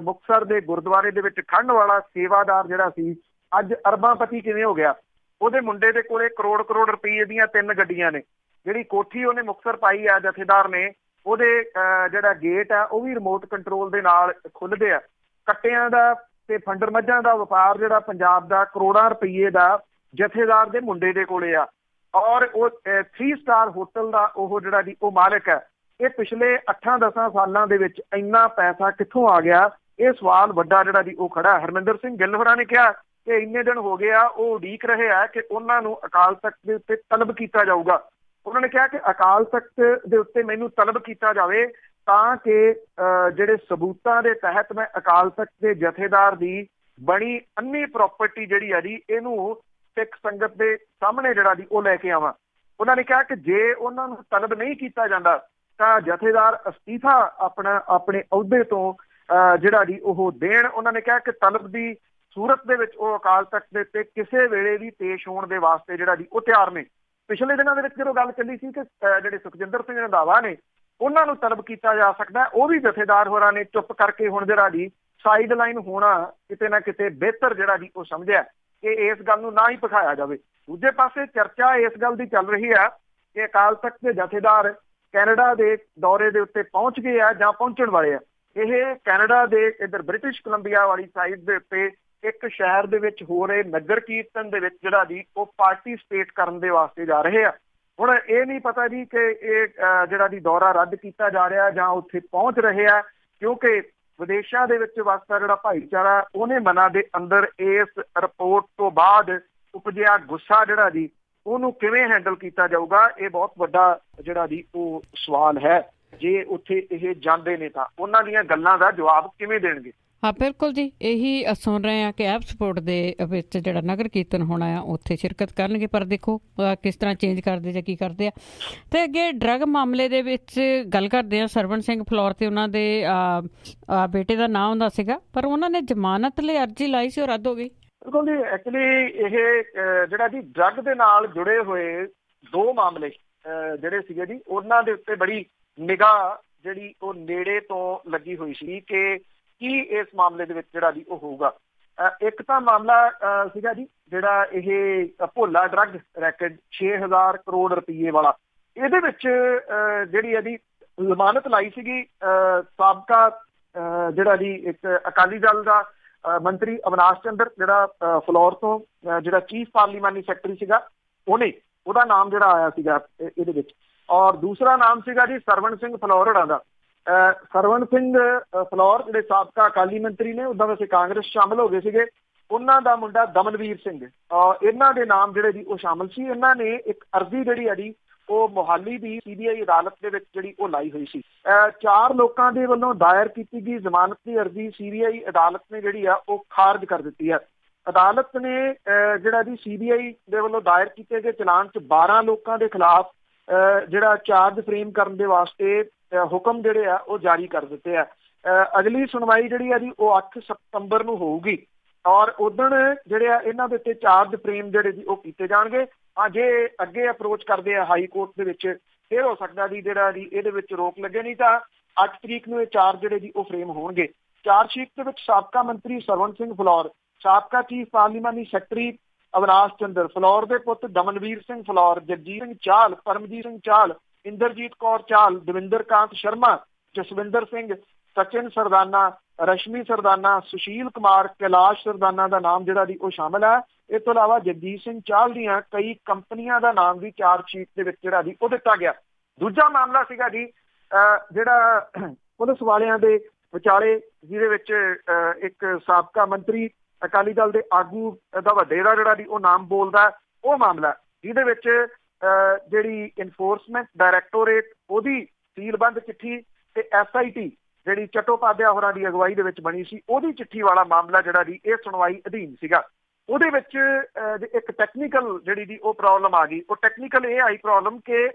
ਮੁਕਤਸਰ ਦੇ ਗੁਰਦੁਆਰੇ ਦੇ ਵਿੱਚ ਖੰਡ ਵਾਲਾ ਸੇਵਾਦਾਰ ਜਿਹੜਾ ਸੀ ਅੱਜ ਅਰਬਾਂਪਤੀ ਕਿਵੇਂ ਹੋ ਗਿਆ। ਉਹਦੇ ਮੁੰਡੇ ਦੇ ਕੋਲੇ ਕਰੋੜ ਰੁਪਏ ਦੀਆਂ 3 ਗੱਡੀਆਂ ਨੇ। ਜਿਹੜੀ ਕੋਠੀ ਉਹਨੇ ਮੁਕਤਸਰ ਪਾਈ ਆ ਜਥੇਦਾਰ ਨੇ, ਉਹਦੇ ਜਿਹੜਾ ਗੇਟ ਆ ਉਹ ਵੀ ਰਿਮੋਟ ਕੰਟਰੋਲ ਦੇ ਨਾਲ ਖੁੱਲ੍ਹਦੇ ਆ। ਕੱਟਿਆਂ ਦਾ ਤੇ ਫੰਡਰ ਮੱਝਾਂ ਦਾ ਵਪਾਰ ਜਿਹੜਾ ਪੰਜਾਬ ਦਾ ਕਰੋੜਾਂ ਰੁਪਏ ਦਾ ਜਥੇਦਾਰ ਦੇ ਮੁੰਡੇ ਦੇ ਕੋਲੇ ਆ, ਔਰ ਉਹ 3 ਸਟਾਰ ਹੋਟਲ ਦਾ ਉਹ ਜਿਹੜਾ ਜੀ ਉਹ ਮਾਲਕ ਹੈ। ਇਹ ਪਿਛਲੇ 8-10 ਸਾਲਾਂ ਦੇ ਵਿੱਚ ਇੰਨਾ ਪੈਸਾ ਕਿੱਥੋਂ ਆ ਗਿਆ, ਇਹ ਸਵਾਲ ਵੱਡਾ ਜਿਹੜਾ ਜੀ ਉਹ ਖੜਾ। ਹਰਮਿੰਦਰ ਸਿੰਘ ਗਿੱਲ ਹੋਰਾਂ ਨੇ ਕਿਹਾ ਕਿ ਇੰਨੇ ਦਿਨ ਹੋ ਗਏ ਆ ਉਹ ਉਡੀਕ ਰਹੇ ਆ ਕਿ ਉਹਨਾਂ ਨੂੰ ਅਕਾਲ ਤਖਤ ਦੇ ਉੱਤੇ ਤਲਬ ਕੀਤਾ ਜਾਊਗਾ। ਉਹਨਾਂ ਨੇ ਕਿਹਾ ਕਿ ਅਕਾਲ ਤਖਤ ਦੇ ਉੱਤੇ ਮੈਨੂੰ ਤਲਬ ਕੀਤਾ ਜਾਵੇ ਤਾਂ ਕਿ ਜਿਹੜੇ ਸਬੂਤਾਂ ਦੇ ਤਹਿਤ ਮੈਂ ਅਕਾਲ ਤਖਤ ਦੇ ਜਥੇਦਾਰ ਦੀ ਬਣੀ ਅੰਨੀ ਪ੍ਰਾਪਰਟੀ ਜਿਹੜੀ ਆ ਜੀ ਇਹਨੂੰ ਸਿੱਖ ਸੰਗਤ ਦੇ ਸਾਹਮਣੇ ਜਿਹੜਾ ਜੀ ਉਹ ਲੈ ਕੇ ਆਵਾਂ। ਉਹਨਾਂ ਨੇ ਕਿਹਾ ਕਿ ਜੇ ਉਹਨਾਂ ਨੂੰ ਤਲਬ ਨਹੀਂ ਕੀਤਾ ਜਾਂਦਾ ਤਾਂ ਜਥੇਦਾਰ ਅਸਤੀਫਾ ਆਪਣੇ ਅਹੁਦੇ ਤੋਂ ਜਿਹੜਾ ਜੀ ਉਹ ਦੇਣ। ਉਹਨਾਂ ਨੇ ਕਿਹਾ ਕਿ ਤਲਬ ਦੀ ਸੂਰਤ ਦੇ ਵਿੱਚ ਉਹ ਅਕਾਲ ਤਖਤ ਦੇ ਉੱਤੇ ਕਿਸੇ ਵੇਲੇ ਵੀ ਪੇਸ਼ ਹੋਣ ਦੇ ਵਾਸਤੇ ਜਿਹੜਾ ਜੀ ਉਹ ਤਿਆਰ ਨੇ। ਪਿਛਲੇ ਦਿਨਾਂ ਦੇ ਵਿੱਚ ਜਦੋਂ ਗੱਲ ਚੱਲੀ ਸੀ ਕਿ ਜਿਹੜੇ ਸੁਖਜਿੰਦਰ ਸਿੰਘ ਰੰਧਾਵਾ ਨੇ ਉਹਨਾਂ ਨੂੰ ਤਲਬ ਕੀਤਾ ਜਾ ਸਕਦਾ, ਉਹ ਵੀ ਜਥੇਦਾਰ ਹੋਰਾਂ ਨੇ ਚੁੱਪ ਕਰਕੇ ਹੁਣ ਜਿਹੜਾ ਜੀ ਸਾਈਡ ਲਾਈਨ ਹੋਣਾ ਕਿਤੇ ਨਾ ਕਿਤੇ ਬਿਹਤਰ ਜਿਹੜਾ ਜੀ ਉਹ ਸਮਝਿਆ ਕਿ ਇਸ ਗੱਲ ਨੂੰ ਨਾ ਹੀ ਪਖਾਇਆ ਜਾਵੇ। ਦੂਜੇ ਪਾਸੇ ਚਰਚਾ ਇਸ ਗੱਲ ਦੀ ਚੱਲ ਰਹੀ ਆ ਕਿ ਅਕਾਲ ਤਖਤ ਦੇ ਜਥੇਦਾਰ ਕੈਨੇਡਾ ਦੇ ਦੌਰੇ ਦੇ ਉੱਤੇ ਪਹੁੰਚ ਗਏ ਆ ਜਾਂ ਪਹੁੰਚਣ ਵਾਲੇ ਆ। ਇਹ ਕੈਨੇਡਾ ਦੇ ਇੱਧਰ ਬ੍ਰਿਟਿਸ਼ ਕੋਲੰਬੀਆ ਵਾਲੀ ਸਾਈਡ ਦੇ ਉੱਤੇ ਇੱਕ ਸ਼ਹਿਰ ਦੇ ਵਿੱਚ ਹੋ ਰਹੇ ਨਗਰ ਕੀਰਤਨ ਦੇ ਵਿੱਚ ਜਿਹੜਾ ਜੀ ਉਹ ਪਾਰਟੀਸਪੇਟ ਕਰਨ ਦੇ ਵਾਸਤੇ ਜਾ ਰਹੇ ਆ। ਹੁਣ ਇਹ ਨਹੀਂ ਪਤਾ ਜੀ ਕਿ ਇਹ ਜਿਹੜਾ ਜੀ ਦੌਰਾ ਰੱਦ ਕੀਤਾ ਜਾ ਰਿਹਾ ਜਾਂ ਉੱਥੇ ਪਹੁੰਚ ਰਹੇ ਆ, ਕਿਉਂਕਿ ਵਿਦੇਸ਼ਾਂ ਦੇ ਵਿੱਚ ਵਸਦਾ ਜਿਹੜਾ ਭਾਈਚਾਰਾ ਉਹਨੇ ਮਨਾਂ ਦੇ ਅੰਦਰ ਇਸ ਰਿਪੋਰਟ ਤੋਂ ਬਾਅਦ ਉਪਜਿਆ ਗੁੱਸਾ ਜਿਹੜਾ ਜੀ ਉਹਨੂੰ ਕਿਵੇਂ ਹੈਂਡਲ ਕੀਤਾ ਜਾਊਗਾ, ਇਹ ਬਹੁਤ ਵੱਡਾ ਜਿਹੜਾ ਜੀ ਉਹ ਸਵਾਲ ਹੈ। ਜੇ ਉੱਥੇ ਇਹ ਜਾਂਦੇ ਨੇ ਤਾਂ ਉਹਨਾਂ ਦੀਆਂ ਗੱਲਾਂ ਦਾ ਜਵਾਬ ਕਿਵੇਂ ਦੇਣਗੇ। ਹਾਂ ਬਿਲਕੁਲ ਜੀ, ਇਹੀ ਸੁਣ ਰਹੇ ਹਾਂ ਕਿ ਐਪ ਸਪੋਰਟ ਦੇ ਵਿੱਚ ਜਿਹੜਾ ਨਗਰ ਕੀਰਤਨ ਹੋਣਾ ਆ ਉੱਥੇ ਸ਼ਿਰਕਤ ਕਰਨਗੇ, ਪਰ ਦੇਖੋ ਕਿਸ ਤਰ੍ਹਾਂ ਚੇਂਜ ਕਰਦੇ ਜਾਂ ਕੀ ਕਰਦੇ ਆ। ਤੇ ਅੱਗੇ ਡਰੱਗ ਮਾਮਲੇ ਦੇ ਵਿੱਚ ਗੱਲ ਕਰਦੇ ਆ। ਸਰਵਣ ਸਿੰਘ ਫਲੋਰ ਤੇ ਉਹਨਾਂ ਦੇ ਬੇਟੇ ਦਾ ਨਾਂ ਹੁੰਦਾ ਸੀਗਾ, ਪਰ ਉਹਨਾਂ ਨੇ ਜ਼ਮਾਨਤ ਲਈ ਅਰਜ਼ੀ ਲਾਈ ਸੀ, ਉਹ ਰੱਦ ਹੋ ਗਈ। ਬਿਲਕੁਲ ਜੀ, ਐਕਚੁਅਲੀ ਇਹ ਜਿਹੜਾ ਜੀ ਡਰੱਗ ਦੇ ਨਾਲ ਜੁੜੇ ਹੋਏ 2 ਮਾਮਲੇ ਜਿਹੜੇ ਸੀਗੇ ਜੀ ਉਹਨਾਂ ਦੇ ਉੱਤੇ ਬੜੀ ਨਿਗਾਹ ਜਿਹੜੀ ਉਹ ਨੇੜੇ ਤੋਂ ਲੱਗੀ ਹੋਈ ਸੀ ਕਿ ਕੀ ਇਸ ਮਾਮਲੇ ਦੇ ਵਿੱਚ ਜਿਹੜਾ ਜੀ ਉਹ ਹੋਊਗਾ। ਇੱਕ ਤਾਂ ਮਾਮਲਾ ਸੀਗਾ ਜੀ ਜਿਹੜਾ ਇਹ ਭੋਲਾ ਡਰੱਗ ਰੈਕਟ 6000 ਕਰੋੜ ਰੁਪਏ ਵਾਲਾ। ਇਹਦੇ ਵਿੱਚ ਜਿਹੜੀ ਇਹਦੀ ਜ਼ਮਾਨਤ ਲਾਈ ਸੀਗੀ ਸਾਬਕਾ ਜਿਹੜਾ ਜੀ ਇੱਕ ਅਕਾਲੀ ਦਲ ਦਾ ਮੰਤਰੀ ਅਵਿਨਾਸ਼ ਚੰਦਰ ਜਿਹੜਾ ਫਲੋਰ ਤੋਂ ਜਿਹੜਾ ਚੀਫ ਪਾਰਲੀਮਾਨੀ ਸੈਕਟਰੀ ਸੀਗਾ, ਉਹਦਾ ਨਾਮ ਜਿਹੜਾ ਆਇਆ ਸੀਗਾ ਇਹਦੇ ਵਿੱਚ। ਔਰ ਦੂਸਰਾ ਨਾਮ ਸੀਗਾ ਜੀ ਸਰਵਣ ਸਿੰਘ ਫਲੋਰ ਹੋਰਾਂ ਦਾ। ਸਰਵਣ ਸਿੰਘ ਫਲੋਰ ਜਿਹੜੇ ਸਾਬਕਾ ਅਕਾਲੀ ਮੰਤਰੀ ਨੇ, ਉੱਦਾਂ ਵੈਸੇ ਕਾਂਗਰਸ ਸ਼ਾਮਲ ਹੋ ਗਏ ਸੀਗੇ, ਉਹਨਾਂ ਦਾ ਮੁੰਡਾ ਦਮਨਵੀਰ ਸਿੰਘ, ਇਹਨਾਂ ਦੇ ਨਾਮ ਜਿਹੜੇ ਜੀ ਉਹ ਸ਼ਾਮਲ ਸੀ। ਇਹਨਾਂ ਨੇ ਇੱਕ ਅਰਜ਼ੀ ਜਿਹੜੀ ਆ ਜੀ ਉਹ ਮੋਹਾਲੀ ਦੀ CBI ਅਦਾਲਤ ਦੇ ਵਿੱਚ ਜਿਹੜੀ ਉਹ ਲਾਈ ਹੋਈ ਸੀ। 4 ਲੋਕਾਂ ਦੇ ਵੱਲੋਂ ਦਾਇਰ ਕੀਤੀ ਗਈ ਜ਼ਮਾਨਤ ਦੀ ਅਰਜ਼ੀ CBI ਅਦਾਲਤ ਨੇ ਜਿਹੜੀ ਆ ਉਹ ਖਾਰਜ ਕਰ ਦਿੱਤੀ ਹੈ। ਅਦਾਲਤ ਨੇ ਜਿਹੜਾ ਜੀ CBI ਦੇ ਵੱਲੋਂ ਦਾਇਰ ਕੀਤੇ ਗਏ ਚਲਾਨ 'ਚ 12 ਲੋਕਾਂ ਦੇ ਖਿਲਾਫ ਜਿਹੜਾ ਚਾਰਜ ਫਰੇਮ ਕਰਨ ਦੇ ਵਾਸਤੇ ਹੁਕਮ ਜਿਹੜੇ ਆ ਉਹ ਜਾਰੀ ਕਰ ਦਿੱਤੇ ਆ। ਅਗਲੀ ਸੁਣਵਾਈ ਜਿਹੜੀ ਆ ਜੀ ਉਹ 8 ਸਤੰਬਰ ਨੂੰ ਹੋਊਗੀ, ਔਰ ਉਦਣ ਜਿਹੜੇ ਆ ਇਹਨਾਂ ਦੇ ਉੱਤੇ ਚਾਰਜ ਫਰੇਮ ਜਿਹੜੇ ਜੀ ਉਹ ਕੀਤੇ ਜਾਣਗੇ। ਜੇ ਅੱਗੇ ਅਪਰੋਚ ਕਰਦੇ ਆ ਹਾਈ ਕੋਰਟ ਦੇ ਵਿੱਚ, ਫਿਰ ਹੋ ਸਕਦਾ ਜੀ ਜਿਹੜਾ ਜੀ ਇਹਦੇ ਵਿੱਚ ਰੋਕ ਲੱਗੇ, ਨਹੀਂ ਤਾਂ 8 ਤਰੀਕ ਨੂੰ ਇਹ ਚਾਰਜ ਜਿਹੜੇ ਜੀ ਉਹ ਫਰੇਮ ਹੋਣਗੇ। ਚਾਰਜ ਸ਼ੀਟ ਦੇ ਵਿੱਚ ਸਾਬਕਾ ਮੰਤਰੀ ਸਰਵਣ ਸਿੰਘ ਫਲੋਰ, ਸਾਬਕਾ ਚੀਫ ਪਾਰਲੀਮਾਨੀ ਸੈਕਟਰੀ ਅਵਿਨਾਸ਼ ਚੰਦਰ ਫਲੋਰ ਦੇ ਪੁੱਤ ਦਮਨਵੀਰ ਸਿੰਘ ਫਲੋਰ, ਜਗਜੀਤ ਸਿੰਘ ਚਾਹਲ, ਪਰਮਜੀਤ ਸਿੰਘ ਚਾਹਲ, ਇੰਦਰਜੀਤ ਕੌਰ ਚਾਹਲ, ਦਵਿੰਦਰ ਕਾਂਤ ਸ਼ਰਮਾ, ਜਸਵਿੰਦਰ ਸਿੰਘ, ਸਚਿਨ ਸਰਦਾਨਾ, ਰਸ਼ਮੀ ਸਰਦਾਨਾ, ਸੁਸ਼ੀਲ ਕੁਮਾਰ, ਕੈਲਾਸ਼ ਸਰਦਾਨਾ ਦਾ ਨਾਮ ਜਿਹੜਾ ਜੀ ਉਹ ਸ਼ਾਮਲ ਹੈ। ਇਸ ਤੋਂ ਇਲਾਵਾ ਜਗਜੀਤ ਸਿੰਘ ਚਾਹਲ ਦੀਆਂ ਕਈ ਕੰਪਨੀਆਂ ਦਾ ਨਾਮ ਵੀ ਚਾਰਜ ਸ਼ੀਟ ਦੇ ਵਿੱਚ ਜਿਹੜਾ ਜੀ ਉਹ ਦਿੱਤਾ ਗਿਆ। ਦੂਜਾ ਮਾਮਲਾ ਸੀਗਾ ਜੀ ਜਿਹੜਾ ਪੁਲਿਸ ਵਾਲਿਆਂ ਦੇ ਵਿਚਾਲੇ, ਜਿਹਦੇ ਵਿੱਚ ਇੱਕ ਸਾਬਕਾ ਮੰਤਰੀ ਅਕਾਲੀ ਦਲ ਦੇ ਆਗੂ ਦਾ ਵੱਡੇਰਾ ਜਿਹੜਾ ਜੀ ਉਹ ਨਾਮ ਬੋਲਦਾ, ਉਹ ਮਾਮਲਾ ਜਿਹਦੇ ਵਿੱਚ ਜਿਹੜੀ ਇਨਫੋਰਸਮੈਂਟ ਡਾਇਰੈਕਟੋਰੇਟ ਉਹਦੀ ਸੀਲਬੰਦ ਚਿੱਠੀ ਤੇ SIT ਜਿਹੜੀ ਚਟੋਪਾਧਿਆ ਹੋਰਾਂ ਦੀ ਅਗਵਾਈ ਦੇ ਵਿੱਚ ਬਣੀ ਸੀ ਉਹਦੀ ਚਿੱਠੀ ਵਾਲਾ ਮਾਮਲਾ ਜਿਹੜਾ ਜੀ ਇਹ ਸੁਣਵਾਈ ਅਧੀਨ ਸੀਗਾ। ਉਹਦੇ ਵਿੱਚ ਇੱਕ ਟੈਕਨੀਕਲ ਜਿਹੜੀ ਦੀ ਉਹ ਪ੍ਰੋਬਲਮ ਆ ਗਈ। ਉਹ ਟੈਕਨੀਕਲ ਇਹ ਆਈ ਪ੍ਰੋਬਲਮ ਕਿ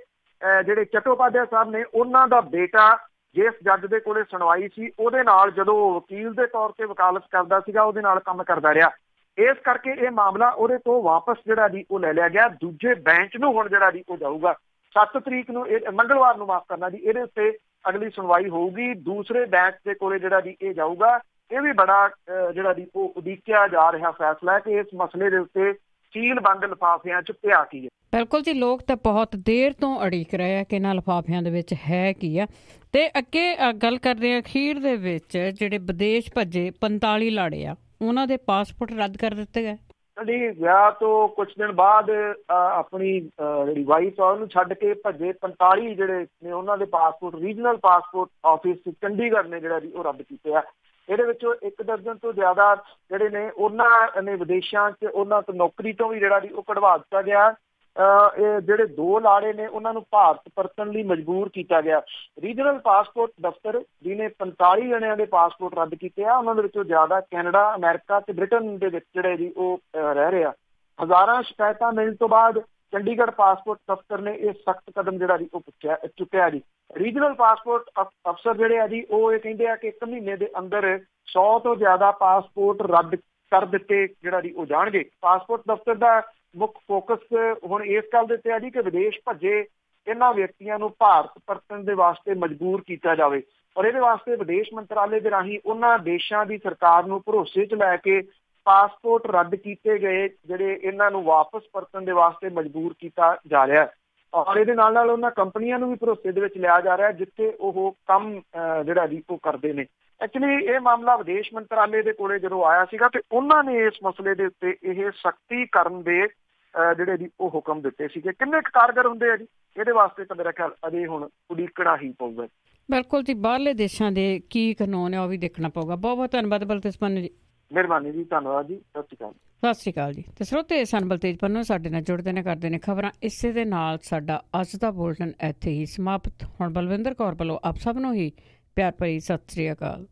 ਜਿਹੜੇ ਚਟੋਪਾਧਿਆ ਸਾਹਿਬ ਨੇ, ਉਹਨਾਂ ਦਾ ਬੇਟਾ ਜਿਸ ਜੱਜ ਦੇ ਕੋਲੇ ਸੁਣਵਾਈ ਸੀ ਉਹਦੇ ਨਾਲ ਜਦੋਂ ਵਕੀਲ ਦੇ ਤੌਰ ਤੇ ਵਕਾਲਤ ਕਰਦਾ ਸੀਗਾ, ਉਹਦੇ ਨਾਲ ਕੰਮ ਕਰਦਾ ਰਿਹਾ। ਇਸ ਕਰਕੇ ਇਹ ਮਾਮਲਾ ਉਹਦੇ ਤੋਂ ਵਾਪਸ ਜਿਹੜਾ ਜੀ ਉਹ ਲੈ ਲਿਆ ਗਿਆ। ਦੂਜੇ ਬੈਂਚ ਨੂੰ ਹੁਣ ਜਿਹੜਾ ਜੀ ਉਹ ਜਾਊਗਾ 7 ਤਰੀਕ ਨੂੰ, ਮੰਗਲਵਾਰ ਨੂੰ, ਮਾਫ ਕਰਨਾ ਜੀ, ਇਹਦੇ ਉੱਤੇ ਅਗਲੀ ਸੁਣਵਾਈ ਹੋਊਗੀ। ਦੂਸਰੇ ਬੈਂਚ ਦੇ ਕੋਲੇ ਜਿਹੜਾ ਜੀ ਇਹ ਜਾਊਗਾ। ਇਹ ਵੀ ਬੜਾ ਜਿਹੜਾ ਜੀ ਉਹ ਉਡੀਕਿਆ ਜਾ ਰਿਹਾ ਫੈਸਲਾ ਹੈ ਕਿ ਇਸ ਮਸਲੇ ਦੇ ਉੱਤੇ ਸੀਲਬੰਦ ਲਿਫਾਫਿਆਂ 'ਚ ਪਿਆ ਕੀ ਹੈ। ਬਿਲਕੁਲ ਜੀ, ਲੋਕ ਤਾਂ ਬਹੁਤ ਦੇਰ ਤੋਂ ਉਡੀਕ ਰਹੇ ਆ ਕਿ ਇਹਨਾਂ ਲਿਫਾਫਿਆਂ ਦੇ ਵਿੱਚ ਹੈ ਕੀ ਆ। ਤੇ ਅੱਗੇ ਗੱਲ ਕਰਦੇ ਹਾਂ, ਅਖੀਰ ਦੇ ਵਿੱਚ ਜਿਹੜੇ ਵਿਦੇਸ਼ ਭੱਜੇ 45 ਲਾੜੇ ਆ, ਉਹਨਾਂ ਦੇ ਪਾਸਪੋਰਟ ਰੱਦ ਕਰ ਦਿੱਤੇ ਗਏ ਜੀ। ਵਿਆਹ ਤੋਂ ਕੁਝ ਦਿਨ ਬਾਅਦ ਆਪਣੀ ਜਿਹੜੀ ਵਾਈਫ ਆ ਉਹਨੂੰ ਛੱਡ ਕੇ ਭੱਜੇ 45 ਜਿਹੜੇ ਨੇ ਉਹਨਾਂ ਦੇ passport regional passport office Chandigarh ਨੇ ਜਿਹੜਾ ਜੀ ਉਹ ਰੱਦ ਕੀਤੇ ਆ। ਇਹਦੇ ਵਿੱਚੋਂ 1 ਦਰਜਨ ਤੋਂ ਜ਼ਿਆਦਾ ਜਿਹੜੇ ਨੇ ਉਹਨਾਂ ਨੇ ਵਿਦੇਸ਼ਾਂ 'ਚ ਉਹਨਾਂ ਤੋਂ ਨੌਕਰੀ ਤੋਂ ਵੀ ਜਿਹੜਾ ਜੀ ਉਹ ਕਢਵਾ ਦਿੱਤਾ ਗਿਆ। ਇਹ ਜਿਹੜੇ 2 ਲਾੜੇ ਨੇ ਉਹਨਾਂ ਨੂੰ ਭਾਰਤ ਪਰਤਣ ਲਈ ਮਜਬੂਰ ਕੀਤਾ ਗਿਆ। ਰੀਜਨਲ ਪਾਸਪੋਰਟ ਦਫ਼ਤਰ ਜਿਹਨੇ 45 ਜਣਿਆਂ ਦੇ ਪਾਸਪੋਰਟ ਰੱਦ ਕੀਤੇ ਆ, ਉਹਨਾਂ ਦੇ ਵਿੱਚੋਂ ਜ਼ਿਆਦਾ ਕੈਨੇਡਾ, ਅਮਰੀਕਾ ਤੇ ਬ੍ਰਿਟਨ ਦੇ ਵਿੱਚ ਜਿਹੜੇ ਜੀ ਉਹ ਰਹਿ ਰਹੇ ਆ। ਹਜ਼ਾਰਾਂ ਸ਼ਿਕਾਇਤਾਂ ਮਿਲਣ ਤੋਂ ਬਾਅਦ ਚੰਡੀਗੜ੍ਹ ਪਾਸਪੋਰਟ ਦਫ਼ਤਰ ਨੇ ਇਹ ਸਖਤ ਕਦਮ ਜਿਹੜਾ ਜੀ ਉਹ ਚੁੱਕਿਆ ਜੀ। ਰੀਜਨਲ ਪਾਸਪੋਰਟ ਅਫਸਰ ਜਿਹੜੇ ਆ ਜੀ ਉਹ ਇਹ ਕਹਿੰਦੇ ਆ ਕਿ 1 ਮਹੀਨੇ ਦੇ ਅੰਦਰ 100 ਤੋਂ ਜ਼ਿਆਦਾ ਪਾਸਪੋਰਟ ਰੱਦ ਕਰ ਦਿੱਤੇ ਜਿਹੜਾ ਜੀ ਉਹ ਜਾਣਗੇ। ਪਾਸਪੋਰਟ ਦਫ਼ਤਰ ਦਾ ਮੁੱਖ ਫੋਕਸ ਹੁਣ ਇਸ ਗੱਲ ਦੇ ਉੱਤੇ ਆ ਜੀ ਕਿ ਵਿਦੇਸ਼ ਭੱਜੇ ਇਹਨਾਂ ਵਿਅਕਤੀਆਂ ਨੂੰ ਭਾਰਤ ਪਰਤਣ ਦੇ ਵਾਸਤੇ ਮਜਬੂਰ ਕੀਤਾ ਜਾਵੇ, ਔਰ ਇਹਦੇ ਵਾਸਤੇ ਵਿਦੇਸ਼ ਮੰਤਰਾਲੇ ਦੇ ਰਾਹੀਂ ਉਹਨਾਂ ਦੇਸ਼ਾਂ ਦੀ ਸਰਕਾਰ ਨੂੰ ਭਰੋਸੇ 'ਚ ਲੈ ਕੇ ਪਾਸਪੋਰਟ ਰੱਦ ਕੀਤੇ ਗਏ ਜਿਹੜੇ ਇਹਨਾਂ ਨੂੰ ਵਾਪਸ ਪਰਤਣ ਦੇ ਵਾਸਤੇ ਮਜਬੂਰ ਕੀਤਾ ਜਾ ਰਿਹਾ। ਔਰ ਇਹਦੇ ਨਾਲ ਨਾਲ ਉਹਨਾਂ ਕੰਪਨੀਆਂ ਨੂੰ ਵੀ ਭਰੋਸੇ ਦੇ ਵਿੱਚ ਲਿਆ ਜਾ ਰਿਹਾ ਜਿੱਥੇ ਉਹ ਕੰਮ ਜਿਹੜਾ ਜੀ ਉਹ ਕਰਦੇ ਨੇ। ਐਕਚੁਅਲੀ ਇਹ ਮਾਮਲਾ ਵਿਦੇਸ਼ ਮੰਤਰਾਲੇ ਦੇ ਕੋਲੇ ਜਦੋਂ ਆਇਆ ਸੀਗਾ ਤੇ ਉਹਨਾਂ ਨੇ ਇਸ ਮਸਲੇ ਦੇ ਉੱਤੇ ਇਹ ਸਖਤੀ ਕਰਨ ਦੇ ਜਿਹੜੇ ਜੀ ਉਹ ਹੁਕਮ ਦਿੱਤੇ ਸੀਗੇ। ਕਿੰਨੇ ਕਾਰਗਰ ਹੁੰਦੇ ਆ ਜੀ ਇਹਦੇ ਵਾਸਤੇ ਤਾਂ ਮੇਰਾ ਖਿਆਲ ਅਜੇ ਹੁਣ ਉਡੀਕਣਾ ਹੀ ਪਊਗਾ। ਬਿਲਕੁਲ ਜੀ, ਬਾਹਰਲੇ ਦੇਸ਼ਾਂ ਦੇ ਕੀ ਕਾਨੂੰਨ ਹੈ ਉਹ ਵੀ ਦੇਖਣਾ ਪਊਗਾ। ਬਹੁਤ ਬਹੁਤ ਧੰਨਵਾਦ ਬਲਤੇਜ ਪੰਨੂ ਜੀ। ਮਿਹਰਬਾਨੀ ਜੀ, ਧੰਨਵਾਦ ਜੀ, ਸਤਿ ਸ਼੍ਰੀ ਅਕਾਲ। ਸਤਿ ਸ਼੍ਰੀ ਅਕਾਲ ਜੀ। ਤੇ ਸਰੋਤੇ ਸਨ ਬਲਤੇਜ ਪੰਨੂ ਸਾਡੇ ਨਾਲ ਜੁੜਦੇ ਨੇ, ਕਰਦੇ ਨੇ ਖਬਰਾਂ। ਇਸੇ ਦੇ ਨਾਲ ਸਾਡਾ ਅੱਜ ਦਾ ਬੁਲਟਨ ਇੱਥੇ ਹੀ ਸਮਾਪਤ। ਹੁਣ ਬਲਵਿੰਦਰ ਕੌਰ ਵੱਲੋਂ ਆਪ ਸਭ ਨੂੰ ਹੀ ਪਿਆਰ ਭਰੀ ਸਤਿ ਸ਼੍ਰੀ ਅਕਾਲ।